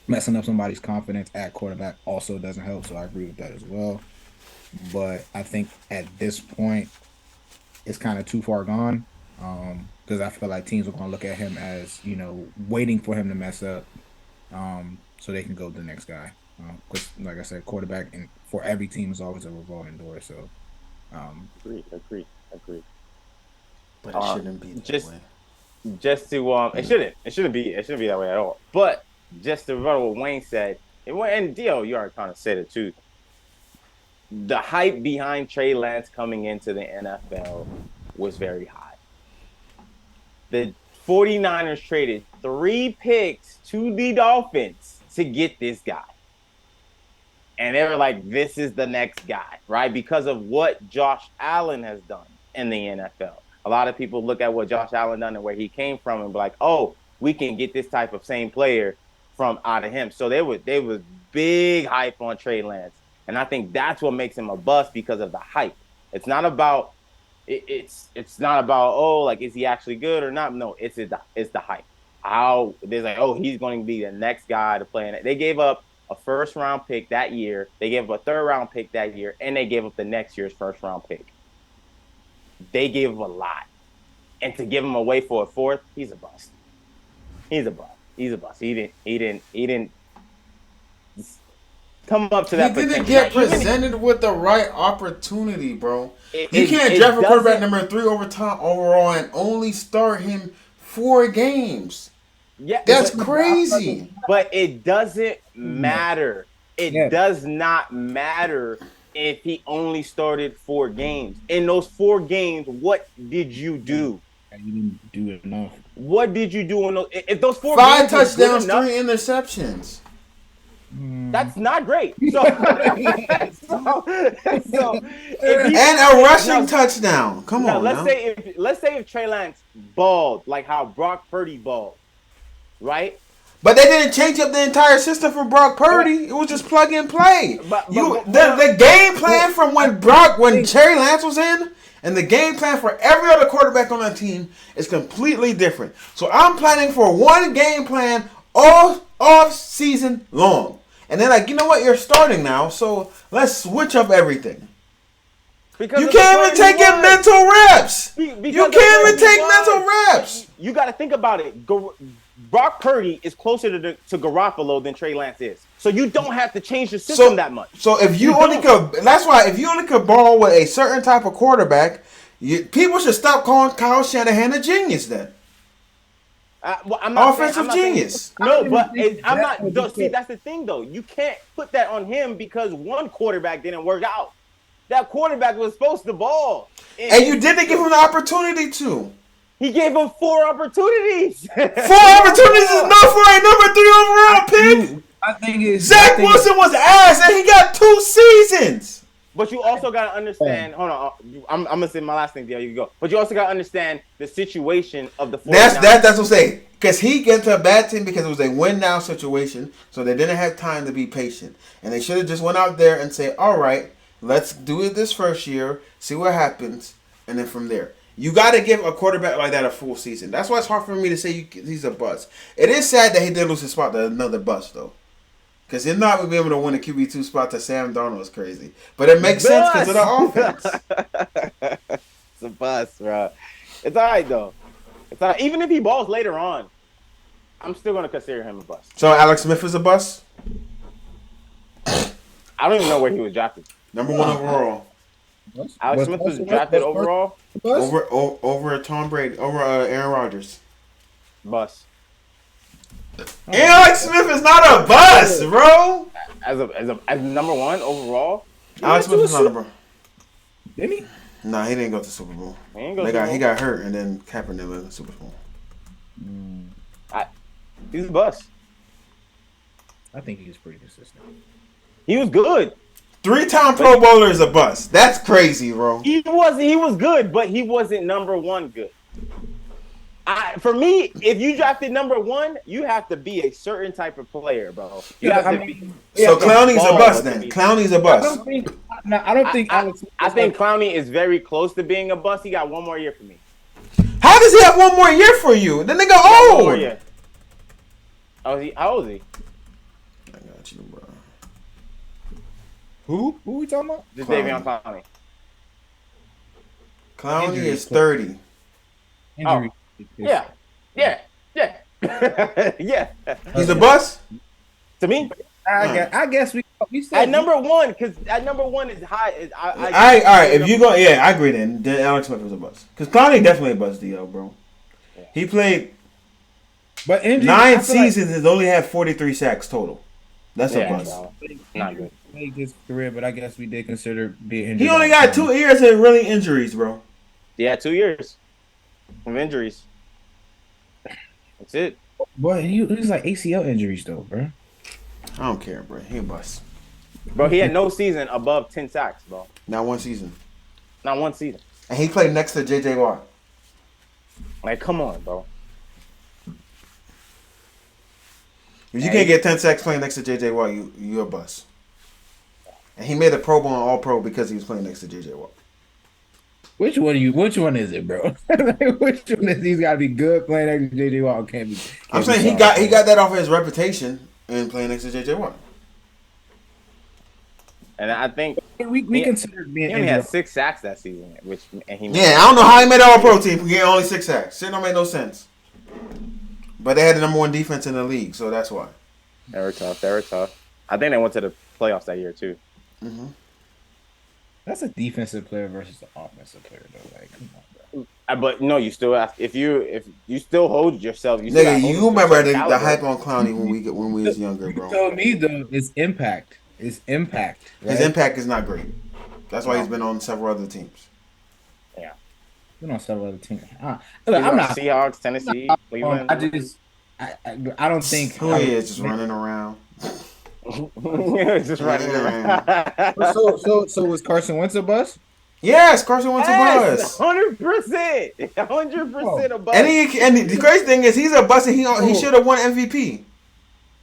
messing up somebody's confidence at quarterback also doesn't help. So I agree with that as well. But I think at this point, it's kind of too far gone. Because I feel like teams are going to look at him as, waiting for him to mess up so they can go to the next guy. Because, like I said, quarterback and for every team is always a revolving door. So,
Agreed.
But it shouldn't be that way.
Just to it shouldn't be that way at all. But just to rebuttal what Wayne said, and Dio, you already kind of said it too. The hype behind Trey Lance coming into the NFL was very high. The 49ers traded 3 picks to the Dolphins to get this guy. And they were like, this is the next guy, right? Because of what Josh Allen has done in the NFL. A lot of people look at what Josh Allen done and where he came from and be like, oh, we can get this type of same player from out of him. So there was big hype on Trey Lance. And I think that's what makes him a bust because of the hype. It's not about it's not about, oh, like, is he actually good or not? No, it's the hype. How they're like, oh, he's going to be the next guy to play in it. They gave up a first-round pick that year. They gave up a third-round pick that year, and they gave up the next year's first-round pick. They gave him a lot. And to give him away for a fourth, he's a bust. He didn't come up to that.
He didn't get presented with the right opportunity, bro. You can't draft a quarterback number 3 overall and only start him 4 games.
Yeah,
that's crazy.
But it doesn't matter. It does not matter if he only started 4 games. In those 4 games, what did you do?
You didn't do enough.
What did you do in those? If those 4
5
games
touchdowns, 3 interceptions.
That's not great. So and
a rushing touchdown. Come on.
Let's say if Trey Lance balled like how Brock Purdy balled, right?
But they didn't change up the entire system for Brock Purdy. It was just plug and play. The game plan from when Trey Lance was in and the game plan for every other quarterback on that team is completely different. So I'm planning for one game plan all off season long. And they're like, you know what? You're starting now, so let's switch up everything. Because you can't even take in mental reps. You can't even take mental reps.
You got to think about it. Brock Purdy is closer to Garoppolo than Trey Lance is. So you don't have to change the system that much.
So if you only could, that's why if you only could ball with a certain type of quarterback, people should stop calling Kyle Shanahan a genius then.
I'm not
offensive genius.
No, but I'm not. See, that's the thing, though. You can't put that on him because one quarterback didn't work out. That quarterback was supposed to ball,
and you didn't give him the opportunity to.
He gave him 4 opportunities.
4 opportunities is enough for a number 3 overall pick.
I think
Zach Wilson was ass, and he got 2 seasons.
But you also got to understand. Hold on, I'm gonna say my last thing. There you go. But you also got to understand the situation of the 49ers.
That's what I'm saying. Because he get to a bad team because it was a win now situation, so they didn't have time to be patient, and they should have just went out there and say, all right, let's do it this first year, see what happens, and then from there. You got to give a quarterback like that a full season. That's why it's hard for me to say he's a bust. It is sad that he did lose his spot to another bust though. Because if not, we'll be able to win a QB2 spot to Sam Darnold is crazy. But it makes sense because of the offense.
It's a bust, bro. It's all right, though. It's all right. Even if he balls later on, I'm still going to consider him a bust.
So Alex Smith is a bust?
I don't even know where he was drafted.
Number 1 overall.
Alex Smith was drafted overall?
Over Tom Brady. Over Aaron Rodgers.
Bust.
Alex Smith is not a bust, bro.
As number 1 overall,
Alex Smith is not a bro.
Didn't he?
Nah, he didn't go to the Super Bowl. He got hurt, and then Kaepernick went to the Super Bowl.
He's a bust.
I think he was pretty consistent.
He was good.
3-time Pro Bowler is a bust. That's crazy, bro.
He was good, but he wasn't number one good. For me, if you drafted number one, you have to be a certain type of player, bro.
So Clowney's a bust then. Clowney's a bust.
I don't think Alex.
I think Clowney is very close to being a bust. He got one more year for me.
How does he have one more year for you? The nigga old.
How old is he?
I got you, bro.
Who we talking about?
Just Davion Clowney.
Clowney is 30.
Injury.
Yeah. Yeah.
He's a bust?
To me?
I guess we said
at number one, because at number one is high.
All right. If you go, I agree. Then Alex Smith was a bust. Because Clowney definitely a bust, bro. Yeah. He played,
but injury,
9 seasons. Has only had 43 sacks total. That's a bust.
Not good.
Played his career, but I guess we did consider being injured.
He only got 2 years of really injuries, bro.
Yeah, 2 years of injuries. That's it.
Boy, he was like ACL injuries though, bro.
I don't care, bro. He a bust.
Bro, he had no season above 10 sacks, bro.
Not one season.
And
he played next to J.J. Watt.
Like, come on, bro.
If you can't get 10 sacks playing next to J.J. Watt, you a bust. And he made a Pro Bowl and All-Pro because he was playing next to J.J. Watt.
Which one is it, bro? Which one is he's got to be good playing next to J.J. Watt?
I'm saying he got that off of his reputation and playing next to J.J. Watt.
And I think
we considered being.
He only had 6 sacks that season, I
don't know how he made the All-Pro team. He had only 6 sacks. Shit don't make no sense. But they had the number 1 defense in the league, so that's why.
They were tough. I think they went to the playoffs that year too.
Mm-hmm.
That's a defensive player versus an offensive player, though. Like, come on, bro.
But no, you still have. If you still hold yourself, you
remember the hype on Clowney when we was younger, bro.
You told me though, it's impact. It's impact. Right?
His impact is not great. That's why he's been on several other teams.
Yeah,
been on several other teams.
I'm not Seahawks, Tennessee, Cleveland.
I don't think.
Who he is just running around.
Just running around.
So was Carson Wentz a bust?
Yes, Carson Wentz a bust.
100%, 100% a bust.
And the crazy thing is, he's a bust, and he should have won MVP.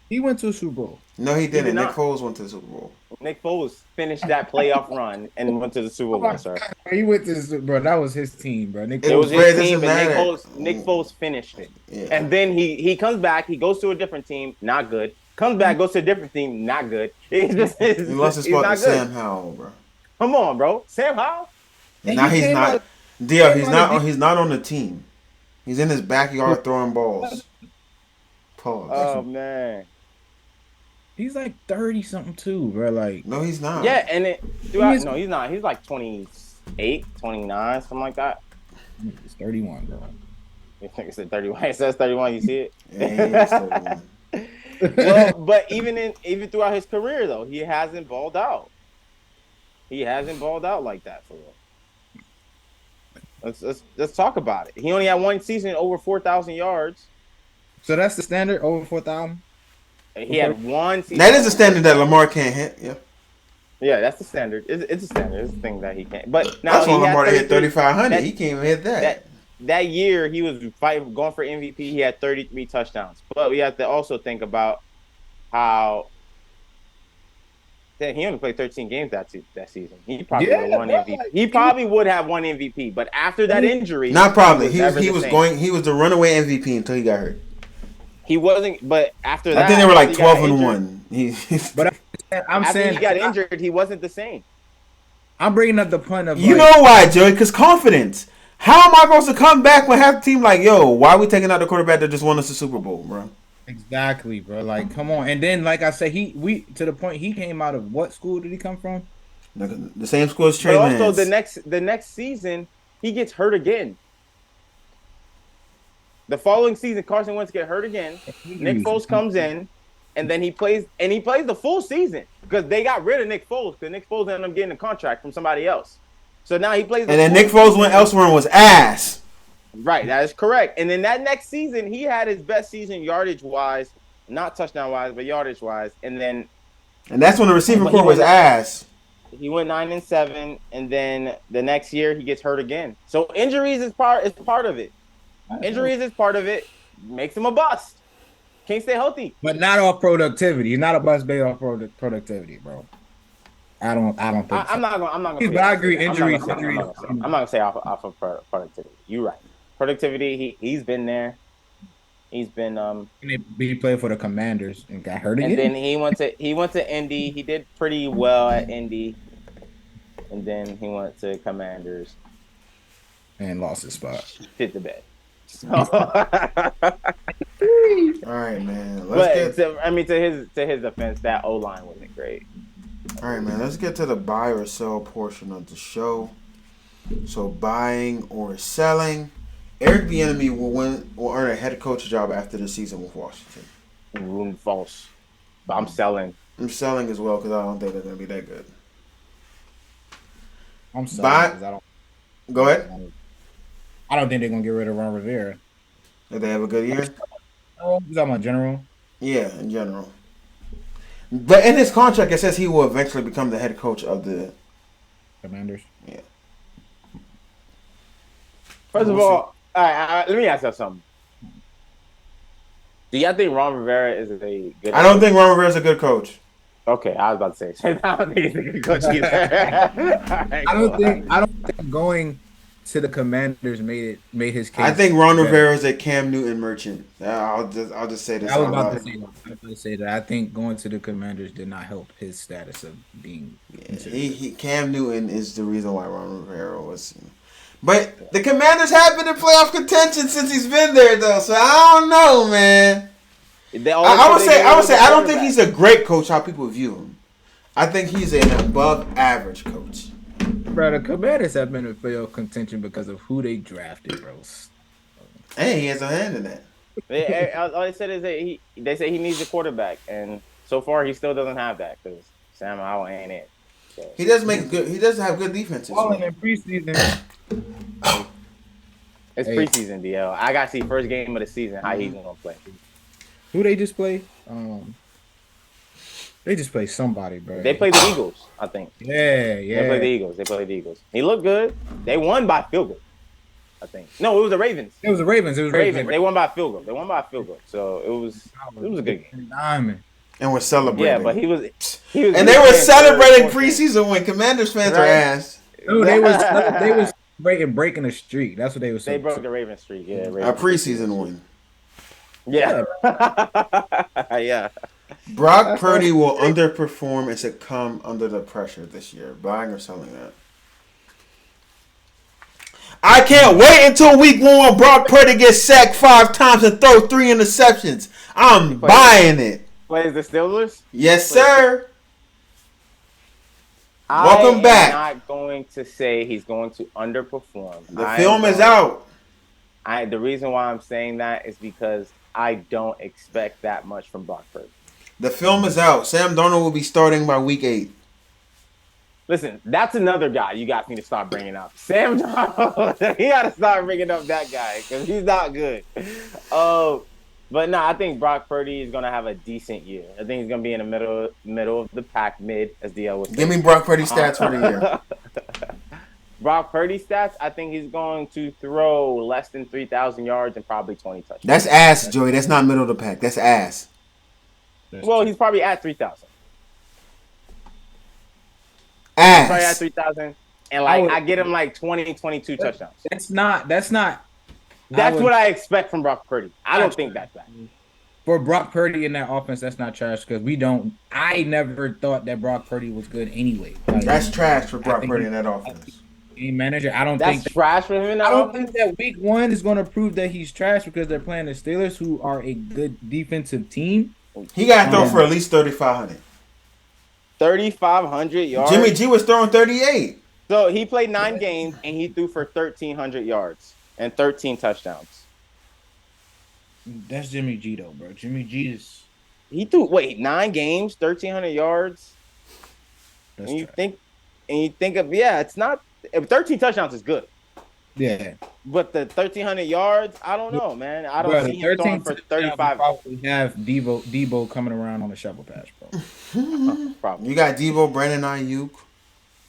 He went to a Super Bowl.
No, he didn't. Nick Foles went to the Super Bowl.
Nick Foles finished that playoff run and went to the Super Bowl, sir.
He went to the Super Bowl. That was his team, bro.
It was his team, and Nick Foles finished it. Yeah. And then he comes back. He goes to a different team, not good. Comes back, goes to a different team, not good. He
lost his spot to Sam Howell, bro.
Come on, bro. Sam Howell?
And now he's not. He's not on the team. He's in his backyard throwing balls. Pause.
Oh man.
He's like 30-something too, bro. Like,
no, he's not.
Yeah, and no, he's not. He's like 28, 29, something like that.
He's 31, bro.
You think it's 31? It says 31. You see it?
Yeah, he's 31.
Well, but even throughout his career, though, he hasn't balled out. He hasn't balled out like that for real. Let's talk about it. He only had 1 season over 4,000 yards.
So that's the standard, over 4,000.
He had 1 season.
That is a standard that Lamar can't hit. Yeah.
Yeah, that's the standard. It's a standard. It's a thing that he can't. But now
that's when Lamar hit 3,500. He can't even hit that.
That year, he was going for MVP. He had 33 touchdowns. But we have to also think about how he only played 13 games that season. He probably would have won MVP. He probably would have won MVP. But after that injury,
not probably. He was the runaway MVP until he got hurt.
He wasn't. But after that,
I think they were like 12-1.
But
after he got injured, he wasn't the same.
I'm bringing up the point of
know why, Joey? Because confidence. How am I supposed to come back when half the team like, yo, why are we taking out the quarterback that just won us the Super Bowl, bro?
Exactly, bro. Like, come on. And then, like I said, to the point, he came out of what school did he come from?
The same school as Trey.
But also the next season, he gets hurt again. The following season, Carson Wentz get hurt again. Nick Foles comes in, and then he plays the full season because they got rid of Nick Foles because Nick Foles ended up getting a contract from somebody else. So now he plays.
And then Nick Foles went elsewhere and was ass.
Right, that is correct. And then that next season, he had his best season yardage wise, not touchdown wise, but yardage wise. And
that's when the receiving core was ass.
He went 9-7, and then the next year he gets hurt again. So injuries is part of it. Injuries is part of it. Makes him a bust. Can't stay healthy.
But not off productivity. He's not a bust based off productivity, bro. I don't think.
I'm not gonna.
But I agree. Injuries.
I'm not gonna say off of productivity. You're right. Productivity. He's been there. He's been.
He played for the Commanders and got hurt again.
And then he went to Indy. He did pretty well at Indy. And then he went to Commanders
and lost his spot.
Hit the bed. So.
All right, man.
To his defense, that O line wasn't great.
All right, man. Let's get to the buy or sell portion of the show. So, buying or selling. Eric Bieniemy will earn a head coach job after the season with Washington.
False. But I'm selling.
I'm selling as well because I don't think they're going to be that good.
I'm selling because I don't.
Go ahead.
I don't think they're going to get rid of Ron Rivera.
Did they have a good year?
Oh, you talking about general?
Yeah, in general. But in his contract, it says he will eventually become the head coach of the
Commanders.
Yeah.
First of all, let me ask you something. Do y'all think Ron Rivera is a good?
I don't think Ron Rivera is a good coach.
Okay, I was about to say. I don't think he's a good coach either.
Right, I don't think going to the Commanders made his case.
I think Ron Rivera is a Cam Newton merchant. I'll just say this.
I was about to say that. I think going to the Commanders did not help his status of being.
Cam Newton is the reason why Ron Rivera was. But the Commanders have been in playoff contention since he's been there, though. So I don't know, man. I would say I don't think he's a great coach. How people view him, I think he's an above average coach.
Bro, the Commanders have been in playoff contention because of who they drafted, bro.
Hey, he has a hand in that.
All they said is that they say he needs a quarterback, and so far he still doesn't have that because Sam Howell ain't it. So.
He does have good defenses.
Falling in preseason.
It's preseason, DL. I gotta see first game of the season how he's gonna play.
Who they just play? They just play somebody, bro.
They play the Eagles, I think.
Yeah.
They play the Eagles. He looked good. They won by field goal, I think. No, it was the Ravens.
It was the Ravens.
They won by field goal. So it was a good game.
And we're celebrating.
Yeah, but he was
and they were celebrating preseason when Commanders fans were ass.
No, they was breaking a streak. That's what they were saying.
They broke the Ravens streak. Yeah,
a preseason win.
Yeah. Yeah.
Brock Purdy will underperform and succumb under the pressure this year. Buying or selling that? I can't wait until week 1 when Brock Purdy gets sacked 5 times and throw 3 interceptions. I'm buying it.
Plays the Steelers?
Yes, sir. Welcome back.
I'm not going to say he's going to underperform.
The film is out.
The reason why I'm saying that is because I don't expect that much from Brock Purdy.
The film is out. Sam Darnold will be starting by week 8.
Listen, that's another guy you guys need to start bringing up. Sam Darnold, you got to start bringing up that guy because he's not good. But no, I think Brock Purdy is going to have a decent year. I think he's going to be in the middle of the pack, mid, as DL was saying.
Give me Brock Purdy stats for the year.
Brock Purdy stats, I think he's going to throw less than 3,000 yards and probably 20 touchdowns.
That's ass, Joey. That's not middle of the pack. That's ass.
Well, he's probably at 3,000.
Ass.
He's probably at 3,000. And I get him like 20, 22 touchdowns.
That's not.
That's what I expect from Brock Purdy. I don't think that's bad.
For Brock Purdy in that offense, that's not trash because I never thought that Brock Purdy was good anyway.
That's trash for Brock Purdy in that offense.
Game manager, I don't
think that's trash for him.
I don't think that week 1 is going to prove that he's trash because they're playing the Steelers, who are a good defensive team.
He got to throw for at least 3,500.
3,500 yards.
Jimmy G was throwing 38.
So he played 9 games and he threw for 1,300 yards and 13 touchdowns.
That's Jimmy G though, bro. Jimmy G
he threw 9 games, 1,300 yards.
That's
and you think of it's not 13 touchdowns is good.
Yeah.
But the 1,300 yards, I don't know, man. I don't see
the
him throwing
13
for
touchdowns
35.
probably have Debo coming around on a shovel pass, bro.
Probably.
You got Debo, Brandon Ayuk,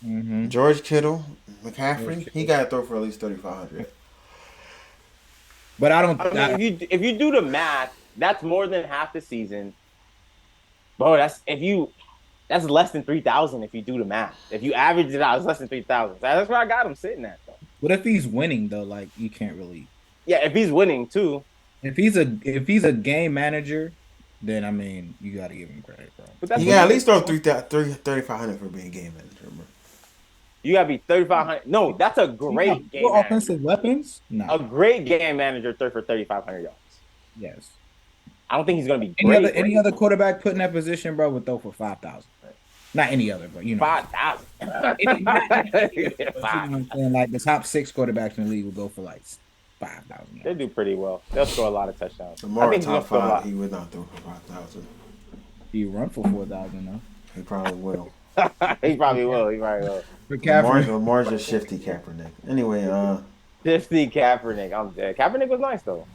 Mm-hmm.
George Kittle, McCaffrey. He got to throw for at least 3,500.
But I don't.
I mean, if you do the math, that's more than half the season. Bro, that's less than 3,000 if you do the math. If you average it out, it's less than 3,000. That's where I got him sitting at, though.
But if he's winning though, like you can't really.
Yeah, if he's winning too.
If he's a game manager, then I mean you got to give him credit, bro.
But that's
You got at least throw 3,500 for being a game manager, bro.
You got to be 3,500. No, that's a great game manager.
Offensive weapons? No.
A great game manager throw for 3,500 yards.
Yes.
I don't think he's going to be great.
Any other quarterback put in that position, bro, would throw for 5,000. Not any other, but you know.
5,000.
You know what I'm saying? Like the top 6 quarterbacks in the league will go for like 5,000.
They do pretty well. They'll score a lot of touchdowns.
Lamar top 5, he would not throw for 5,000.
He run for 4,000 though.
He probably will.
He probably will.
Lamar's just shifty Kaepernick. Anyway,
Shifty Kaepernick. I'm dead. Kaepernick was nice though.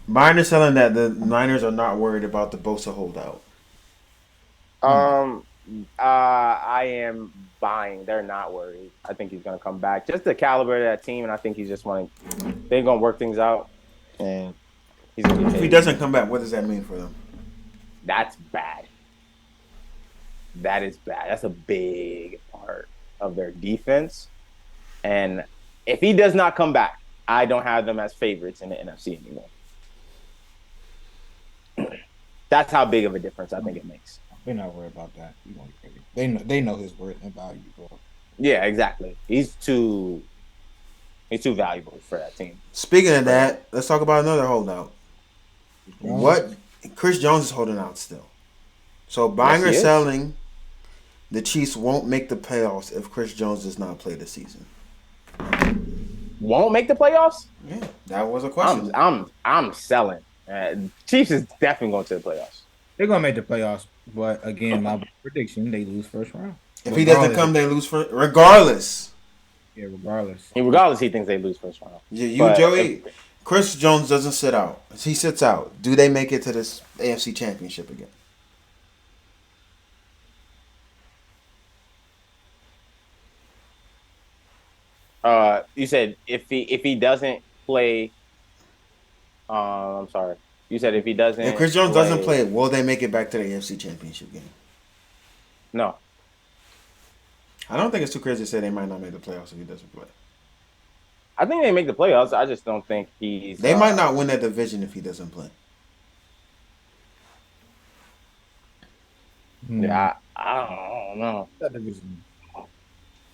Byron is telling that the Niners are not worried about the Bosa holdout.
I am buying. They're not worried. I think he's gonna come back. Just the caliber of that team, and I think he's just wanting. They're gonna work things out, and he's gonna get paid.
If he doesn't come back, what does that mean for them?
That's bad. That is bad. That's a big part of their defense, and if he does not come back, I don't have them as favorites in the NFC anymore. That's how big of a difference I think it makes.
They're not worried about that. They know his worth and value, bro.
Yeah, exactly. He's too valuable for that team.
Speaking of that, let's talk about another holdout. What? Chris Jones is holding out still. So buying or selling, the Chiefs won't make the playoffs if Chris Jones does not play this season.
Won't make the playoffs?
Yeah, that was a question.
I'm selling. Chiefs is definitely going to the playoffs.
They're gonna make the playoffs, but again, my prediction: they lose first round.
If he doesn't come, they lose first. Regardless.
Yeah, regardless.
And regardless, he thinks they lose first round.
Joey. Chris Jones doesn't sit out. He sits out. Do they make it to this AFC Championship again?
You said if he doesn't play. I'm sorry. You said if he doesn't.
If Chris Jones doesn't play, will they make it back to the AFC Championship game?
No.
I don't think it's too crazy to say they might not make the playoffs if he doesn't play.
I think they make the playoffs. I just don't think he's.
They might not win that division if he doesn't play.
Yeah, I don't know.
That division.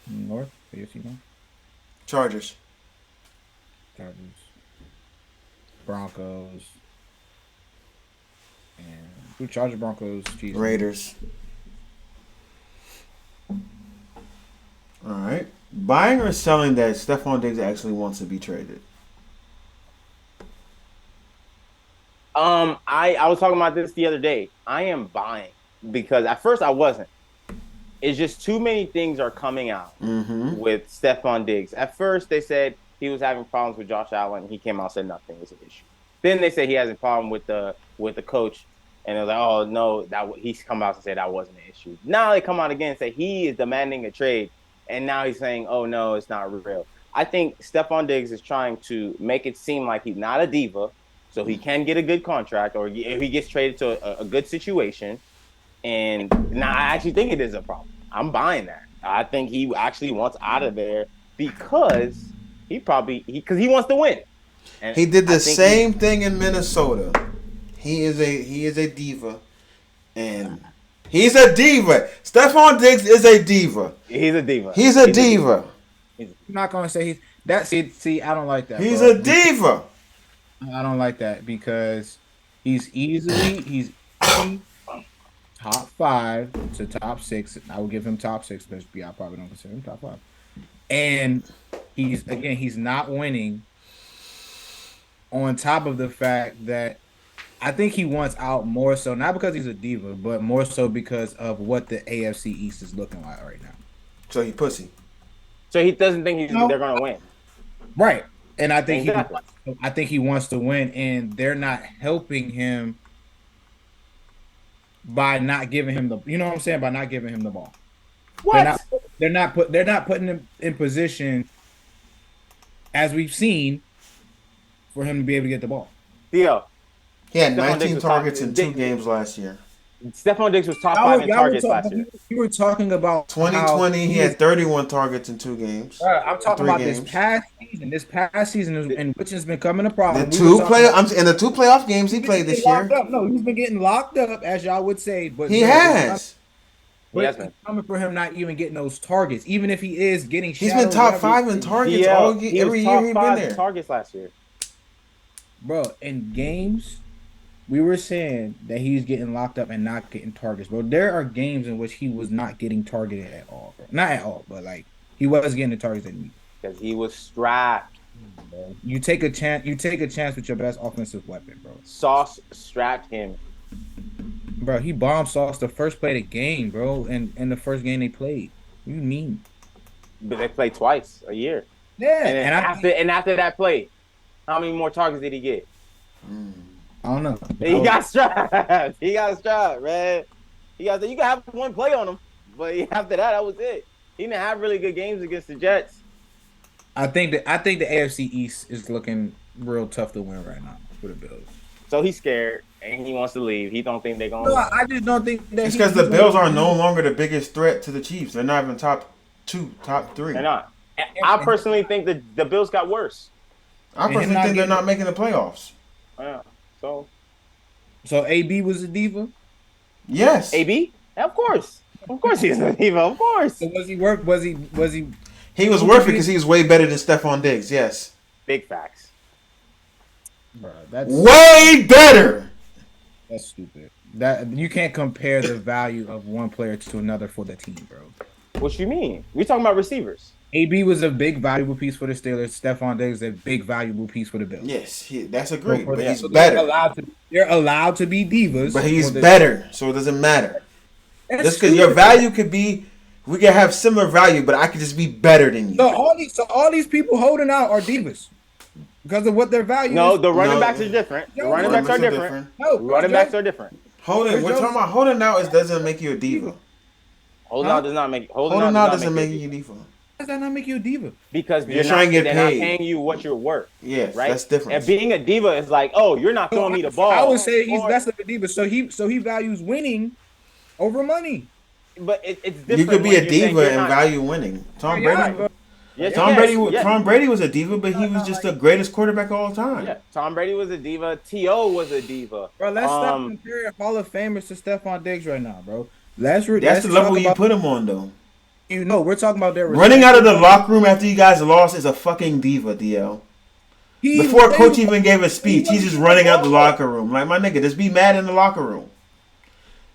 North, AFC North.
Chargers.
Broncos. And who Chargers, Broncos, Chiefs.
Raiders. All right. Buying or selling that Stephon Diggs actually wants to be traded?
I was talking about this the other day. I am buying because at first I wasn't. It's just too many things are coming out with Stephon Diggs. At first they said he was having problems with Josh Allen. He came out and said nothing was an issue. Then they said he has a problem with the coach, and they're like, oh no, he's come out and said that wasn't an issue. Now they come out again and say he is demanding a trade, and now he's saying, oh no, it's not real. I think Stephon Diggs is trying to make it seem like he's not a diva, so he can get a good contract, or if he gets traded to a good situation. And now I actually think it is a problem. I'm buying that. I think he actually wants out of there because he wants to win. And
he did the same thing in Minnesota. He is a diva, and he's a diva. Stephon Diggs is a diva.
He's a diva.
He's a diva.
I'm not gonna say he's that. See, I don't like that.
He's a diva.
I don't like that because he's easily top 5 to top 6. I will give him top 6, but I probably don't consider him top 5. And he's not winning. On top of the fact that I think he wants out more so, not because he's a diva, but more so because of what the AFC East is looking like right now.
So he pussy.
So he doesn't think
No.
they're going to win.
Right. And I think
Exactly.
he wants to win, and they're not helping him by not giving him the, you know what I'm saying, by not giving him the ball.
What?
They're not putting him in position, as we've seen, for him to be able to get the ball.
Theo.
He had 19 targets in 2 games last year.
Stephon Diggs was top 5 in targets last year.
You were talking about
2020. He had 31 targets in 2 games.
I'm talking about this past season. This past season, in which has been coming a problem.
In the 2 playoff games he played this year.
No, he's been getting locked up, as y'all would say. But
he has.
But it's coming for him not even getting those targets, even if he is getting.
He's been top 5 in targets every year he's been there.
Targets last year,
bro. In games, we were saying that he's getting locked up and not getting targets, bro. There are games in which he was not getting targeted at all, bro. Not at all, but like he was getting the targets that he needed.
Because he was strapped.
Bro. You take a chance with your best offensive weapon, bro.
Sauce strapped him.
Bro, he bombed Sauce the first play of the game, bro. In the first game they played. What do you mean?
But they played twice a year.
Yeah.
And after that play, how many more targets did he get?
I don't know.
He got strapped. He got strapped, man. You can have one play on him, but after that was it. He didn't have really good games against the Jets.
I think the AFC East is looking real tough to win right now for the Bills.
So he's scared and he wants to leave. He don't think they're gonna.
No, I just don't think that.
It's because the Bills are no longer the biggest threat to the Chiefs. They're not even top 2, top 3.
They're not. I personally think that the Bills got worse.
I personally think they're not making the playoffs.
Yeah. So
AB was a diva?
Yes.
AB? Of course he's a diva. Of course.
So was he worth? Was he?
He was worth it because he was way better than Stephon Diggs. Yes.
Big facts.
Bro, that's
way better.
That's stupid. That you can't compare the value of one player to another for the team, bro.
What you mean? We talking about receivers.
AB was a big valuable piece for the Steelers. Stephon Diggs is a big valuable piece for the Bills.
Yes, that's agreed. But he's
so
better.
They're allowed to be divas.
But he's better, so it doesn't matter. Just because your value could be, we can have similar value, but I could just be better than you.
So all these people holding out are divas because of what their value is.
No, the running backs are different. The running backs are different. No, running backs are different.
We're talking about holding out. It doesn't make you a diva.
Holding out does not make
holding out doesn't make you a diva.
How does that not make you a diva?
Because
you're trying to get paid.
They're not paying you what you're worth.
Yes,
right.
That's different.
And being a diva is like, oh, you're not throwing me the ball.
I would say he's less of a diva. So he values winning over money.
But it's different.
You could be a diva and value winning. Tom Brady was a diva, but he was just the greatest quarterback of all time.
Yeah, Tom Brady was a diva. T.O. was a diva.
Bro, let's stop comparing Hall of Famers to Stephon Diggs right now, bro. That's
the level you put him on, though.
You know, we're talking about their
running out of the locker room after you guys lost is a fucking diva, DL. Before coach even gave a speech, he's just running out the locker room. Like, my nigga, just be mad in the locker room.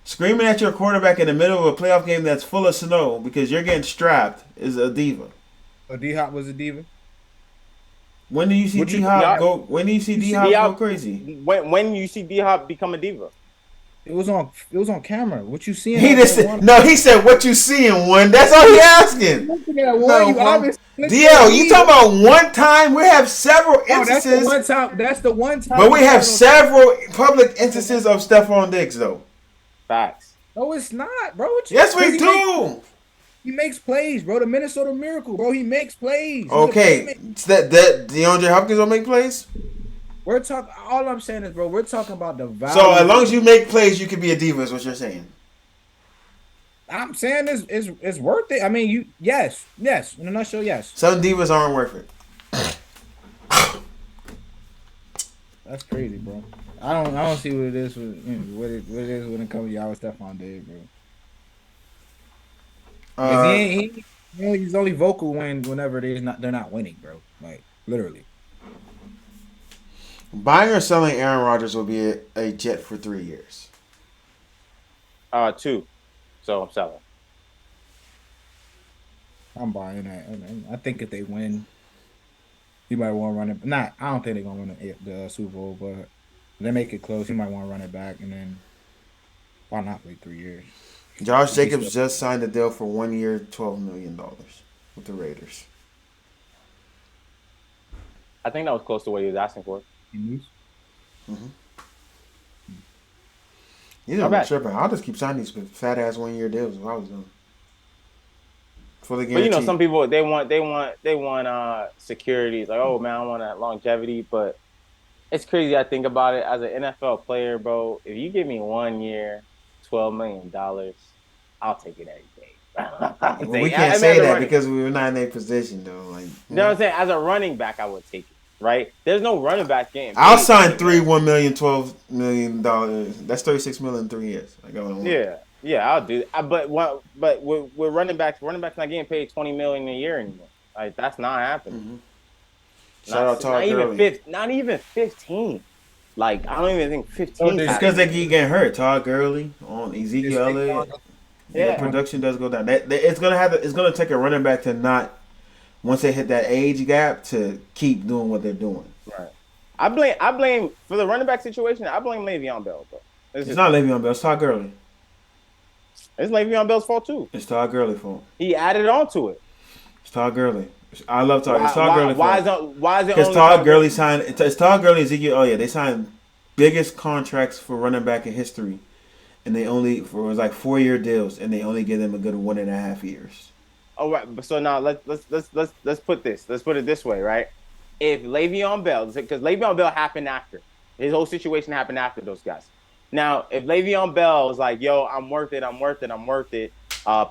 Screaming at your quarterback in the middle of a playoff game that's full of snow because you're getting strapped is a diva.
So D-Hop was a diva?
When do you see D-Hop go? When do you see D-Hop go crazy?
When you see D-Hop become a diva?
It was on camera. What you seeing?
He said what you seeing one. That's all he asking. DL, you talking about one time? We have several instances.
That's the one time.
But we have several public instances of Stephon Diggs, though.
Facts.
No, it's not, bro.
Yes, we do.
He makes plays, bro. The Minnesota Miracle, bro. He makes plays.
Okay, that DeAndre Hopkins don't make plays.
We're talking. All I'm saying is, bro, we're talking about the value.
So as long as you make plays, you can be a diva. Is what you're saying?
I'm saying it's worth it. I mean, yes. In a nutshell, yes.
Some divas aren't worth it.
That's crazy, bro. I don't see what it is what it is when it comes to y'all with Stephon Diggs, bro. He's only vocal whenever they're not winning, bro. Like literally.
Buying or selling Aaron Rodgers will be a Jet for 3 years.
2. So I'm selling.
I'm buying that. I think if they win, he might want to run it. I don't think they're gonna win the Super Bowl, but if they make it close, he might want to run it back, and then why not wait 3 years?
Josh Jacobs just signed a deal for 1 year, $12 million. with the Raiders.
I think that was close to what he was asking for.
Mm-hmm. You know, I'm tripping. I'll just keep signing these fat ass 1 year deals if I was doing. Fully guaranteed.
But you know, some people they want security. It's like, oh man, I want that longevity. But it's crazy. I think about it as an NFL player, bro. If you give me 1 year, $12 million, I'll take it every day.
Well, we can't say that because we were not in their position, though. Like,
you know what I'm saying? As a running back, I would take it. Right? There's no running back game.
I'll sign $1 million, $12 million. That's $36 million in 3 years.
Yeah, I'll do that. But with running backs not getting paid $20 million a year anymore. Like that's not happening.
Mm-hmm. Shout out Todd Gurley.
Not even 15. Like I don't even think 15.
It's because they keep getting hurt. Todd Gurley on Ezekiel Elliott. Yeah, production does go down. It's gonna take a running back to not. Once they hit that age gap, to keep doing what they're doing.
Right. I blame for the running back situation. I blame Le'Veon Bell, bro.
It's not Le'Veon Bell. It's Todd Gurley.
It's Le'Veon Bell's fault too.
It's Todd Gurley's fault.
He added on to it.
It's Todd Gurley. I love Todd. It's Todd Gurley.
Why is it?
Because Todd Gurley signed. It's Todd Gurley and Ezekiel. Oh yeah, they signed biggest contracts for running back in history, and it was like 4-year deals, and they only give them a good 1.5 years. All right,
so now let's put it this way, right? If Le'Veon Bell, because Le'Veon Bell happened after his whole situation happened after those guys. Now, if Le'Veon Bell is like, "Yo, I'm worth it,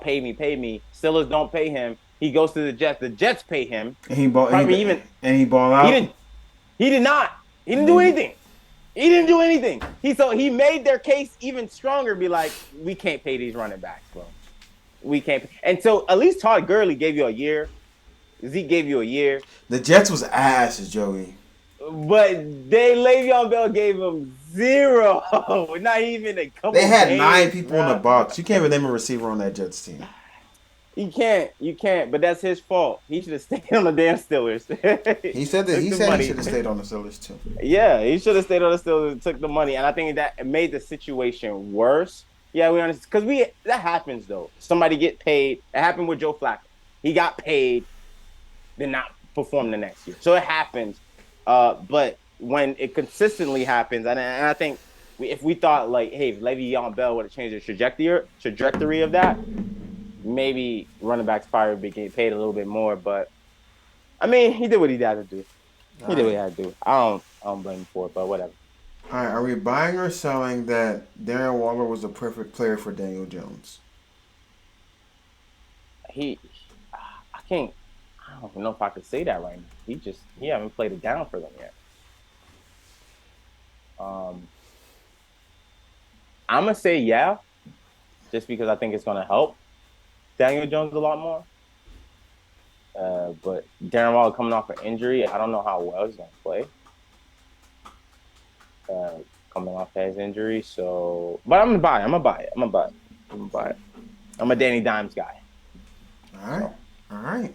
pay me," Steelers don't pay him. He goes to the Jets. The Jets pay him.
And he ball out.
He did not. He didn't do anything. He didn't do anything. He made their case even stronger. Be like, we can't pay these running backs, bro. We can't. And so at least Todd Gurley gave you a year. Zeke gave you a year.
The Jets was ass, Joey.
But Le'Veon Bell gave him 0. Not even a couple.
They had 9 people in the box. You can't even name a receiver on that Jets team.
You can't. But that's his fault. He should have stayed on the damn Steelers.
He said he should have stayed on the Steelers too.
Yeah, he should have stayed on the Steelers and took the money. And I think that it made the situation worse. Yeah, we understand. Because that happens, though. Somebody get paid. It happened with Joe Flacco. He got paid, then not perform the next year. So it happens. But when it consistently happens, and I think if we thought, like, hey, if Le'Veon Bell would have changed the trajectory of that, maybe running backs probably would be getting paid a little bit more. But, I mean, he did what he had to do. He did what he had to do. I don't blame him for it, but whatever.
All right, are we buying or selling that Darren Waller was the perfect player for Daniel Jones?
I don't know if I could say that right now. He haven't played it down for them yet. I'm gonna say yeah, just because I think it's gonna help Daniel Jones a lot more. But Darren Waller coming off an injury, I don't know how well he's gonna play. Coming off his injury, so but I'm gonna buy it. I'm a Danny Dimes guy.
All right.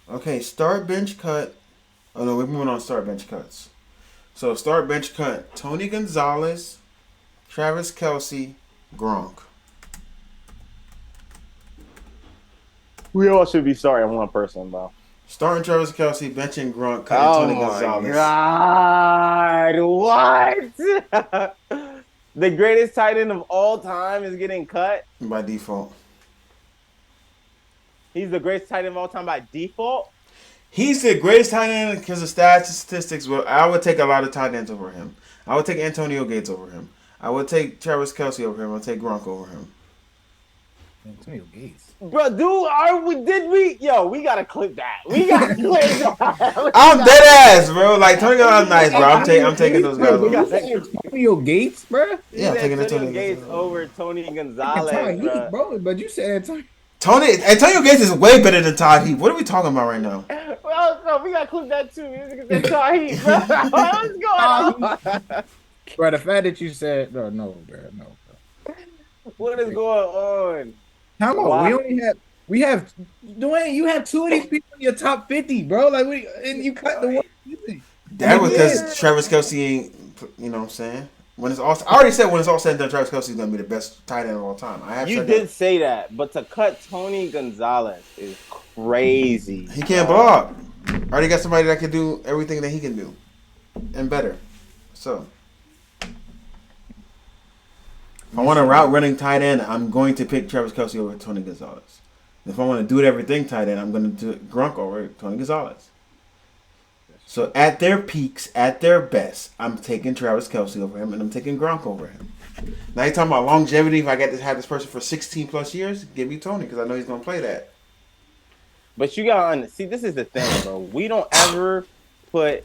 Okay, start bench cut. Oh no, we're moving on to start bench cuts. So start bench cut: Tony Gonzalez, Travis Kelce, Gronk.
We all should be starting one person, bro.
Starting Travis Kelce, benching Gronk, cutting Tony Gonzalez.
God, what? The greatest tight end of all time is getting cut?
By default.
He's the greatest tight end of all time by default?
He's the greatest tight end because of stats and statistics. Well, I would take a lot of tight ends over him. I would take Antonio Gates over him. I would take Travis Kelce over him. I would take Gronk over him.
Antonio Gates.
Bro, we gotta clip that. We gotta clip that.
I'm dead ass, bro. Like, Tony Gonzalez nice, bro. I'm taking those guys over.
Antonio Gates, bro?
Yeah, I'm taking
Antonio Gates over Tony Gonzalez,
bro. But you said
Antonio Gates is way better than Todd Heap. What are we talking about right now?
Well, no, we gotta clip that too. Todd Heap, bro. What's going on?
Bro, the fact that you said no, bro.
What is going on?
Come on, we have Dwayne. You have 2 of these people in your top 50, bro. Like, and you cut the one.
That was because Travis Kelce ain't. You know what I'm saying? I already said when it's all said and done, Travis Kelce is gonna be the best tight end of all time.
You did say that, but to cut Tony Gonzalez is crazy.
He can't block. Already got somebody that can do everything that he can do and better. So, if I want a route running tight end, I'm going to pick Travis Kelce over Tony Gonzalez. If I want to do everything tight end, I'm going to do Gronk over Tony Gonzalez. So at their peaks, at their best, I'm taking Travis Kelce over him, and I'm taking Gronk over him. Now you're talking about longevity. If I get to have this person for 16 plus years, give me Tony because I know he's going to play that.
But you gotta see. This is the thing, bro. We don't ever put.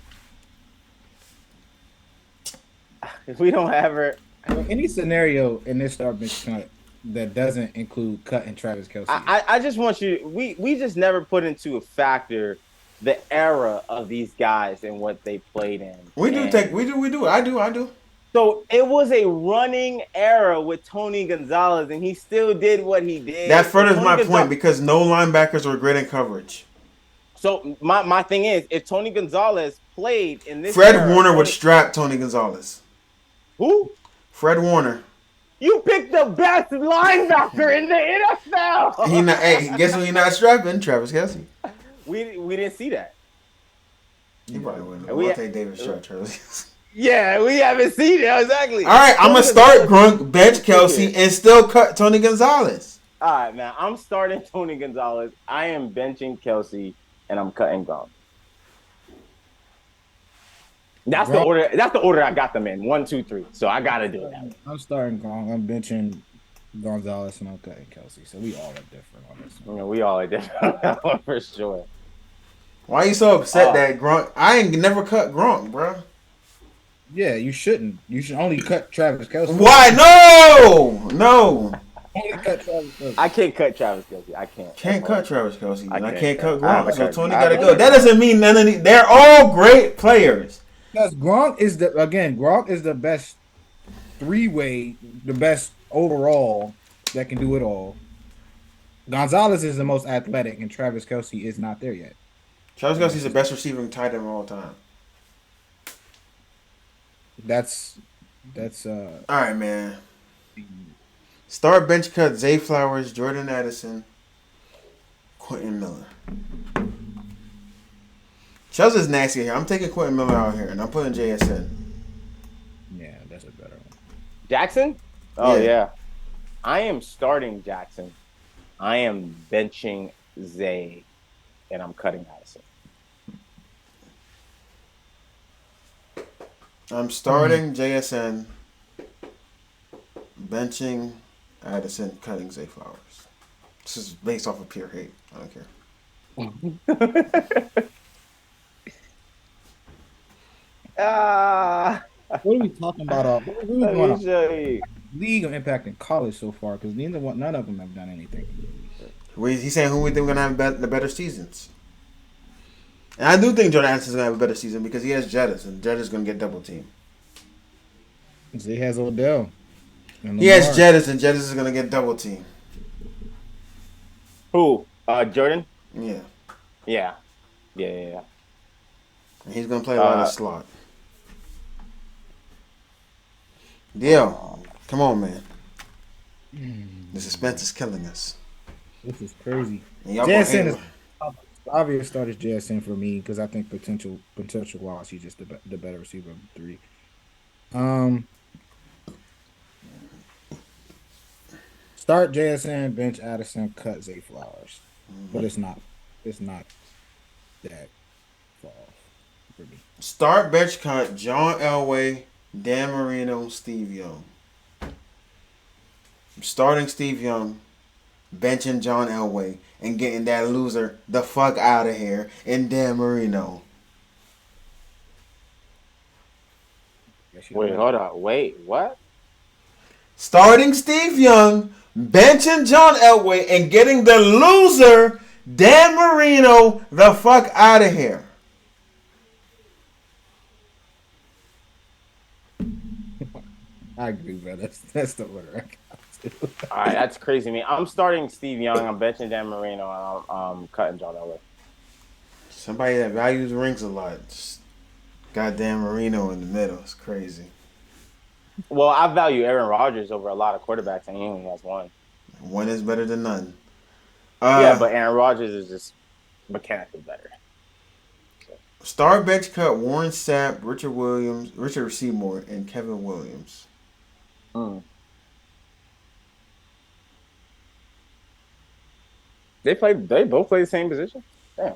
We don't ever.
Any scenario in this start bench cut that doesn't include cutting Travis Kelce.
I just want you. We just never put into a factor the era of these guys and what they played in.
We do. I do.
So it was a running era with Tony Gonzalez, and he still did what he did.
That furthers my point because no linebackers were great in coverage.
So my thing is, if Tony Gonzalez played in this
Fred Warner would strap Tony Gonzalez.
Who?
Fred Warner.
You picked the best linebacker in the NFL.
He not. Hey, guess who he not strapping? Travis Kelce.
We didn't see that.
He probably wouldn't. We'll take David Sharpe, Travis.
Yeah, we haven't seen it exactly.
All right, I'm gonna start Gronk, bench Kelce, and still cut Tony Gonzalez.
All right, man. I'm starting Tony Gonzalez. I am benching Kelce, and I'm cutting Gronk. That's the order. That's the order I got them in. 1, 2, 3. So I gotta do it that way.
I'm starting Gronk. I'm benching Gonzalez, and I'm cutting Kelce. So we all are different on this one.
You know, we all are different for sure.
Why are you so upset that Gronk? I ain't never cut Gronk, bro.
Yeah, you shouldn't. You should only cut Travis Kelce.
Why? No.
Only cut Travis Kelce.
I can't cut Travis Kelce. I can't.
Can't cut Travis Kelce. I can't cut
I
Gronk. So
cut-
Tony
I
got to
cut-
go. That doesn't mean none of these. They're all great players.
Because Gronk is the best three-way, the best overall that can do it all. Gonzalez is the most athletic, and Travis Kelce is not there yet.
Travis Kelce's the best receiving tight end of all time.
That's
all right, man. Start bench cut Zay Flowers, Jordan Addison, Quentin Miller. Chelsea's nasty here. I'm taking Quentin Miller out here, and I'm putting JSN.
Yeah, that's a better one.
Jackson? Oh
Yeah.
yeah. I am starting Jackson. I am benching Zay, and I'm cutting Addison.
I'm starting JSN, benching Addison, cutting Zay Flowers. This is based off of pure hate. I don't care.
What are we talking about? What are we
Let
going
me
on?
show you.
League of Impact in college so far because none of them have done anything.
He's saying who we think we're gonna have the better seasons. And I do think Jordan Addison's gonna have a better season because he has Jettis, and Jettis gonna get double teamed.
He has Odell.
He has Jettis, and Jettis is gonna get double teamed.
Who? Jordan?
Yeah.
Yeah.
And he's gonna play a lot of slot. Deal. Come on, man. The suspense is killing us.
This is crazy.
JSN
is obvious start is JSN for me because I think potential wise he's just the better receiver of the three. Start JSN, bench Addison, cut Zay Flowers, but it's not that far off for me.
Start bench cut John Elway, Dan Marino, Steve Young. I'm starting Steve Young, benching John Elway, and getting that loser the fuck out of here in Dan Marino.
Wait, hold on. Wait, what?
Starting Steve Young, benching John Elway, and getting the loser Dan Marino the fuck out of here.
I agree, bro. That's the order I got.
All right, that's crazy. I'm starting Steve Young. I'm benching Dan Marino, and I'm cutting John Elway.
Somebody that values rings a lot. Just got Dan Marino in the middle. It's crazy.
Well, I value Aaron Rodgers over a lot of quarterbacks, and he only has one.
One is better than none.
Yeah, but Aaron Rodgers is just mechanically better.
Star bench cut Warren Sapp, Richard Seymour, and Kevin Williams.
They both play the same position? Damn.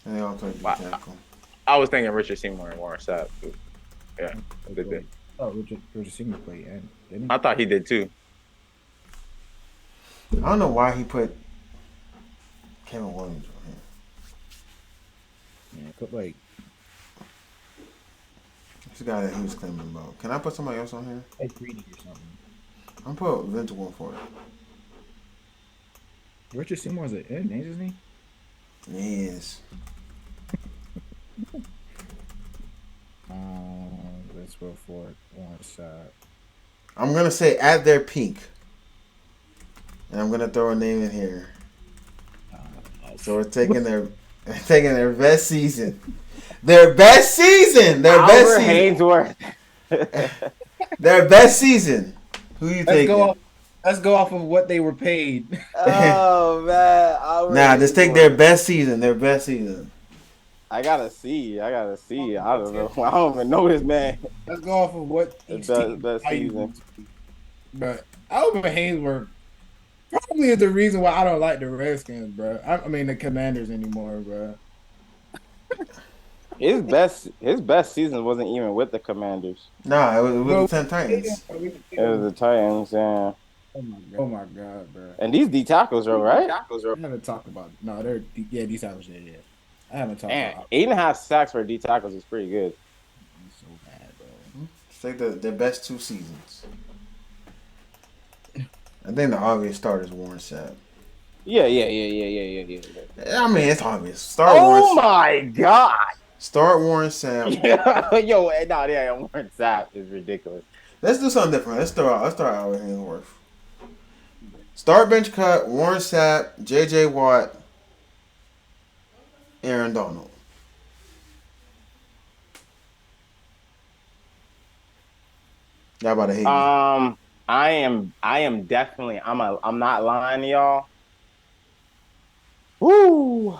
And they all play tackle.
I was thinking Richard Seymour and Warren Sapp. Yeah, they did.
Oh, Richard Seymour played, didn't he?
I thought he did too.
I don't know why he put Kevin Williams on here.
Yeah, put like
This guy that he was claiming about. Can I put somebody else on here?
Ed Greedy or something.
I'm put Vince Wilfork.
Richard Seymour's an Ed, isn't he?
Yes.
Let's go for it. One side.
I'm gonna say at their peak, and I'm gonna throw a name in here. So we're taking their best season. Their best season. Their best season.
Hainsworth.
Their best season. Who you taking?
Let's go off of what they were paid.
Oh man!
Nah, just take their best season. Their best season.
I gotta see. I don't know. I don't even know this man.
Let's go off of what
Best season.
But Alvin Hainsworth probably is the reason why I don't like the Redskins, bro. I mean the Commanders anymore, bro.
His best season wasn't even with the Commanders.
Nah, it was the Titans.
It was the Titans, yeah.
Oh my god, bro.
And these D tackles are right.
I haven't talked about these tackles. Yeah. I haven't talked about
8.5 sacks for D tackles is pretty good.
It's so bad, bro.
Let's take their best 2 seasons. I think the obvious start is Warren Sapp.
Yeah.
I mean, it's obvious.
My god!
Start Warren Sapp.
Yo, Warren Sapp is ridiculous.
Let's do something different. Let's start out with Hainsworth. Start bench cut Warren Sapp, J.J. Watt, Aaron Donald. Y'all about to hate me.
I am definitely. I'm not lying to y'all. Woo!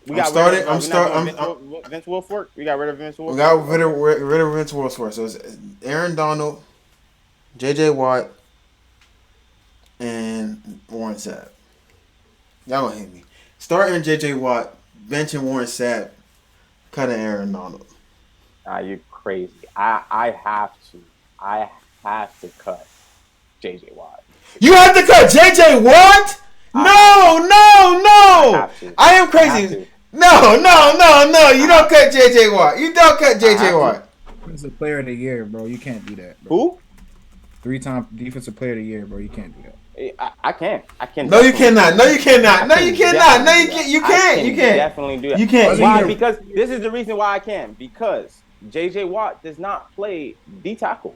Vince Wilfork. We got rid of Vince Wilfork.
We got rid of Vince Wilfork. So it's Aaron Donald, J.J. Watt, and Warren Sapp. Y'all gonna hate me. Starting J.J. Watt, benching Warren Sapp, cutting Aaron Donald.
You're crazy. I have to cut J.J. Watt.
You have to cut J.J. Watt? No. I am crazy. No. You don't cut J.J. Watt. You don't cut J.J. Watt.
Defensive player of the year, bro. You can't do that, bro.
Who?
3-time defensive player of the year, bro. You can't do that.
I can.
No, you cannot. You can't.
Definitely do that.
You can't.
Why? Because this is the reason why I can. Because J.J. Watt does not play D tackle.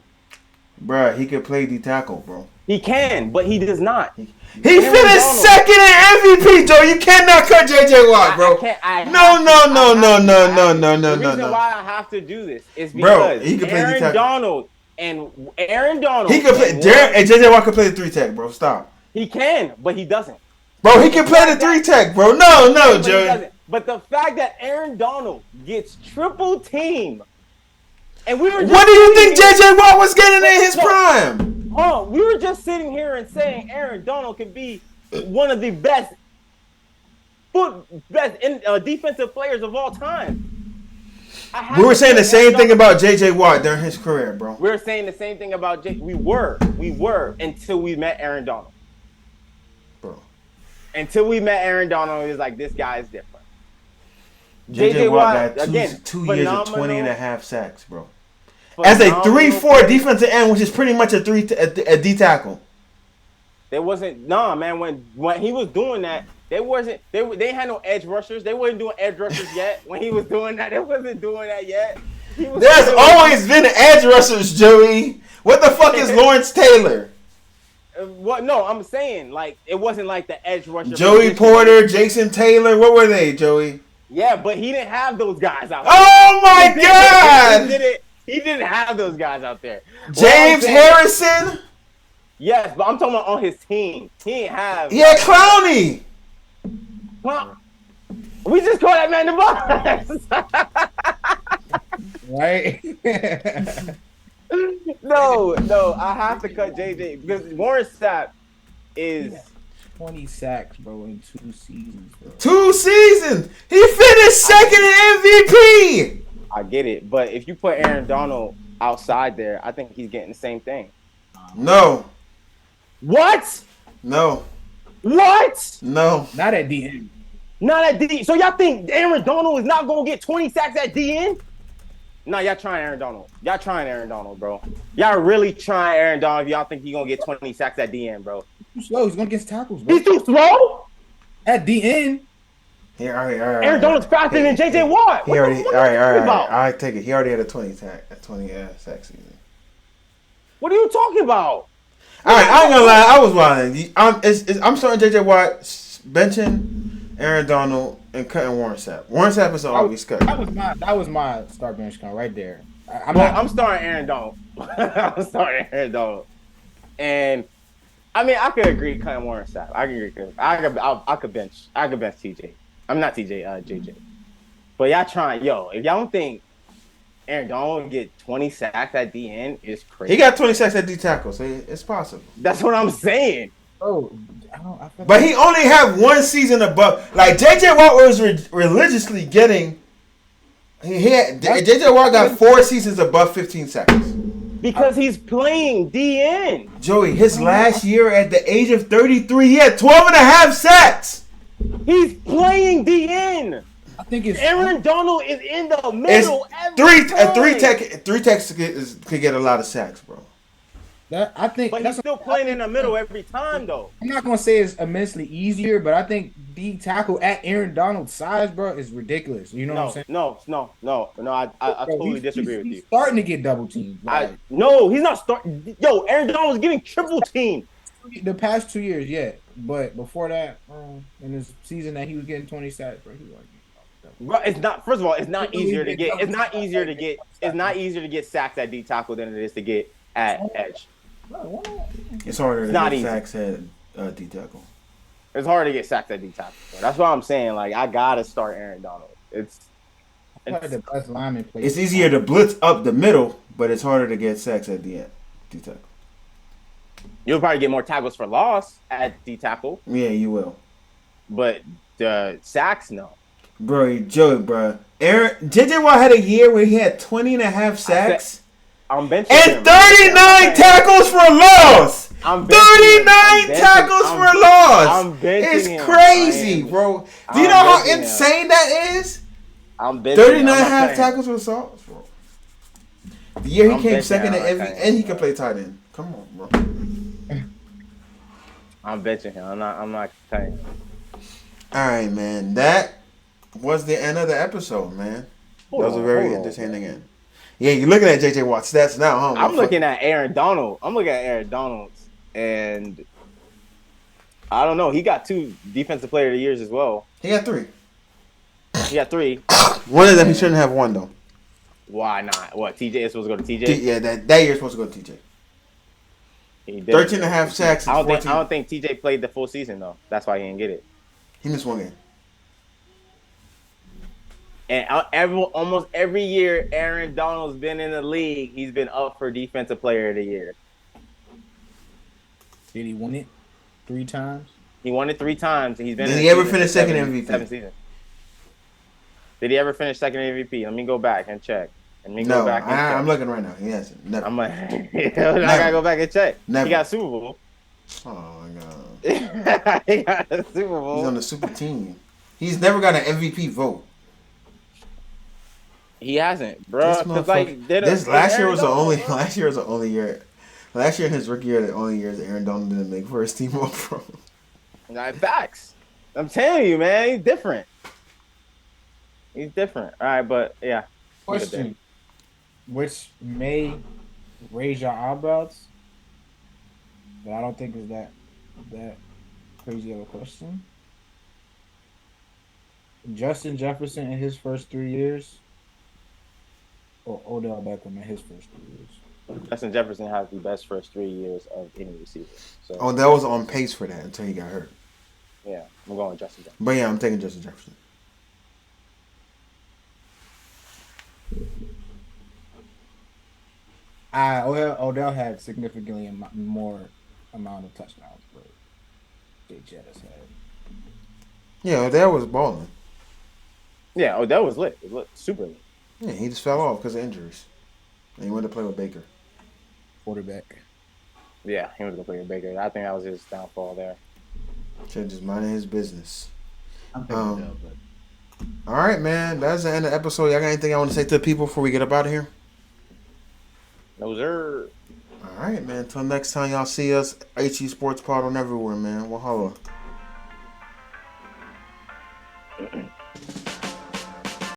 Bruh, he could play D tackle, bro.
He can, but he does not.
He finished second in MVP, Joe. You cannot cut J.J. Watt, bro.
The reason why I have to do this is because
he could play
Aaron Donald.
He could play. And J.J. Watt could play the 3-tech, bro. Stop.
He can, but he doesn't.
Bro, he can play the 3-tech, bro. No, Joe.
But the fact that Aaron Donald gets triple team, and we were.
What do you think J.J. Watt was getting in his prime?
We were just sitting here and saying Aaron Donald could be one of the best defensive players of all time.
We were saying the same thing about J.J. Watt during his career, bro.
We were saying the same thing about We were until we met Aaron Donald.
Bro.
Until we met Aaron Donald, it was like, this guy is different.
J.J. Watt got two years of 20.5 sacks, bro. As a 3-4 defensive end, which is pretty much a D tackle.
There wasn't man. When he was doing that, they had no edge rushers. They wasn't doing edge rushers yet. When he was doing that, they wasn't doing that yet.
There's always been edge rushers, Joey. What the fuck is Lawrence Taylor?
What? No, I'm saying like it wasn't like the edge rusher.
Joey Porter, Jason Taylor. What were they, Joey?
Yeah, but he didn't have those guys out there.
Oh my God!
He didn't have those guys out there.
James Harrison.
Yes, but I'm talking about on his team. He didn't have.
Yeah, Clowney.
We just call that man the boss.
Right?
No, I have to cut JJ because Warren Sapp is
20 sacks, bro, in 2 seasons, bro.
2 seasons. He finished second in MVP.
I get it, but if you put Aaron Donald outside there, I think he's getting the same thing.
No.
What?
No.
What?
No.
Not at the end.
Not at D. So y'all think Aaron Donald is not gonna get 20 sacks at DN? No, y'all trying Aaron Donald. Y'all trying Aaron Donald, bro. Y'all really trying Aaron Donald if y'all think he's gonna get 20 sacks at DN, bro.
He's too slow. He's gonna get tackles, bro.
He's too slow?
At the end.
All right.
Aaron Donald's faster than JJ Watt.
He already. All right. I take it. He already had a 20 sack sack season.
What are you talking about?
All right, I ain't gonna lie. I was wilding. I'm starting JJ Watt, benching Aaron Donald, and cutting Warren Sapp. Warren Sapp is an obvious cut.
That was my start bench count right there.
I'm starting Aaron Donald. I'm starting Aaron Donald, and I mean I could agree cutting Warren Sapp. I can agree. I could bench. I could bench TJ. I'm not TJ. JJ. But y'all trying, if y'all don't think Aaron Donald get 20 sacks at the end, is crazy.
He got 20 sacks at D tackle, so it's possible.
That's what I'm saying.
Oh,
but he only had 1 season above. Like JJ Watt was religiously getting. JJ Watt got 4 seasons above 15 sacks.
Because he's playing DN.
Joey, his last year at the age of 33, he had 12 and a half sacks.
He's playing DN.
I think it's
Aaron Donald is in the middle.
Three techs could get a lot of sacks, bro.
But
he's still playing in the middle every time, though.
I'm not gonna say it's immensely easier, but I think D tackle at Aaron Donald's size, bro, is ridiculous. You know what I'm saying?
No. I totally disagree with you.
He's starting to get double teamed.
No, he's not starting. Yo, Aaron Donald was getting triple teamed.
The past 2 years, yeah, but before that, in his season that he was getting 20 sacks, bro, he was like.
Bro, it's not. First of all, it's not easier to get. It's not easier to get sacks at D tackle than it is to get at edge.
It's harder to get sacks at D tackle.
It's harder to get sacks at D tackle. That's why I'm saying, like, I gotta start Aaron Donald. It's
the best lineman play.
It's easier to blitz up the middle, but it's harder to get sacks at the end. D tackle.
You'll probably get more tackles for loss at D tackle.
Yeah, you will.
But the sacks, no.
Bro, Joey, bro. JJ Watt had a year where he had 20 and a half sacks.
I'm benching
and 39 tackles for loss. 39 tackles for loss. It's crazy, bro. Do you know how insane that is?
I'm benching
39 half tackles for loss, bro. The year he came second at every, and he can play tight end. Come on, bro.
I'm benching him. I'm not saying.
All right, man. That was the end of the episode, man. That was a very entertaining end. Yeah, you're looking at JJ Watt's stats now, huh?
I'm looking at Aaron Donald. And I don't know. He got 2 defensive player of the years as well.
He got 3.
One
of them he shouldn't have won though.
Why not? What, TJ is supposed to go to TJ?
Yeah, that year's supposed to go to TJ. 13 and a half sacks.
I don't think TJ played the full season though. That's why he didn't get it.
He missed 1 game.
And almost every year Aaron Donald's been in the league, he's been up for defensive player of the year.
Did he win it 3 times?
He won it 3 times, and he's been.
Did he ever finish second MVP?
7 seasons. Did he ever finish second MVP? Let me go back and check.
I'm looking right now. He hasn't. Never.
I gotta go back and check.
Never.
He got Super Bowl.
Oh my god.
He got a Super Bowl.
He's on the super team. He's never got an MVP vote.
He hasn't, bro.
Last year was the only year. Last year in his rookie year, the only year that Aaron Donald didn't make first team All Pro.
Facts. I'm telling you, man, he's different. All right, but yeah.
Question, which may raise your eyebrows, but I don't think is that crazy of a question. Justin Jefferson in his first 3 years, or Odell Beckham in his first 3 years?
Justin Jefferson has the best first 3 years of any receiver. So.
That was on pace for that until he got hurt.
Yeah, I'm going with Justin Jefferson.
But yeah, I'm taking Justin Jefferson.
Odell had significantly more amount of touchdowns, but Jay Jettis had.
Yeah, that was balling.
Yeah, oh, that was lit. It was lit. Super lit.
Yeah, he just fell off because of injuries. And he went to play with Baker.
Quarterback.
Yeah, he was gonna play with Baker. I think that was his downfall there.
Should just minding his business.
I'm picking Odell, but
All right, man. That's the end of the episode. Y'all got anything I want to say to the people before we get up out of here?
No, sir.
All right, man. Until next time, y'all see us. HE Sports Pod on everywhere, man. We'll holla.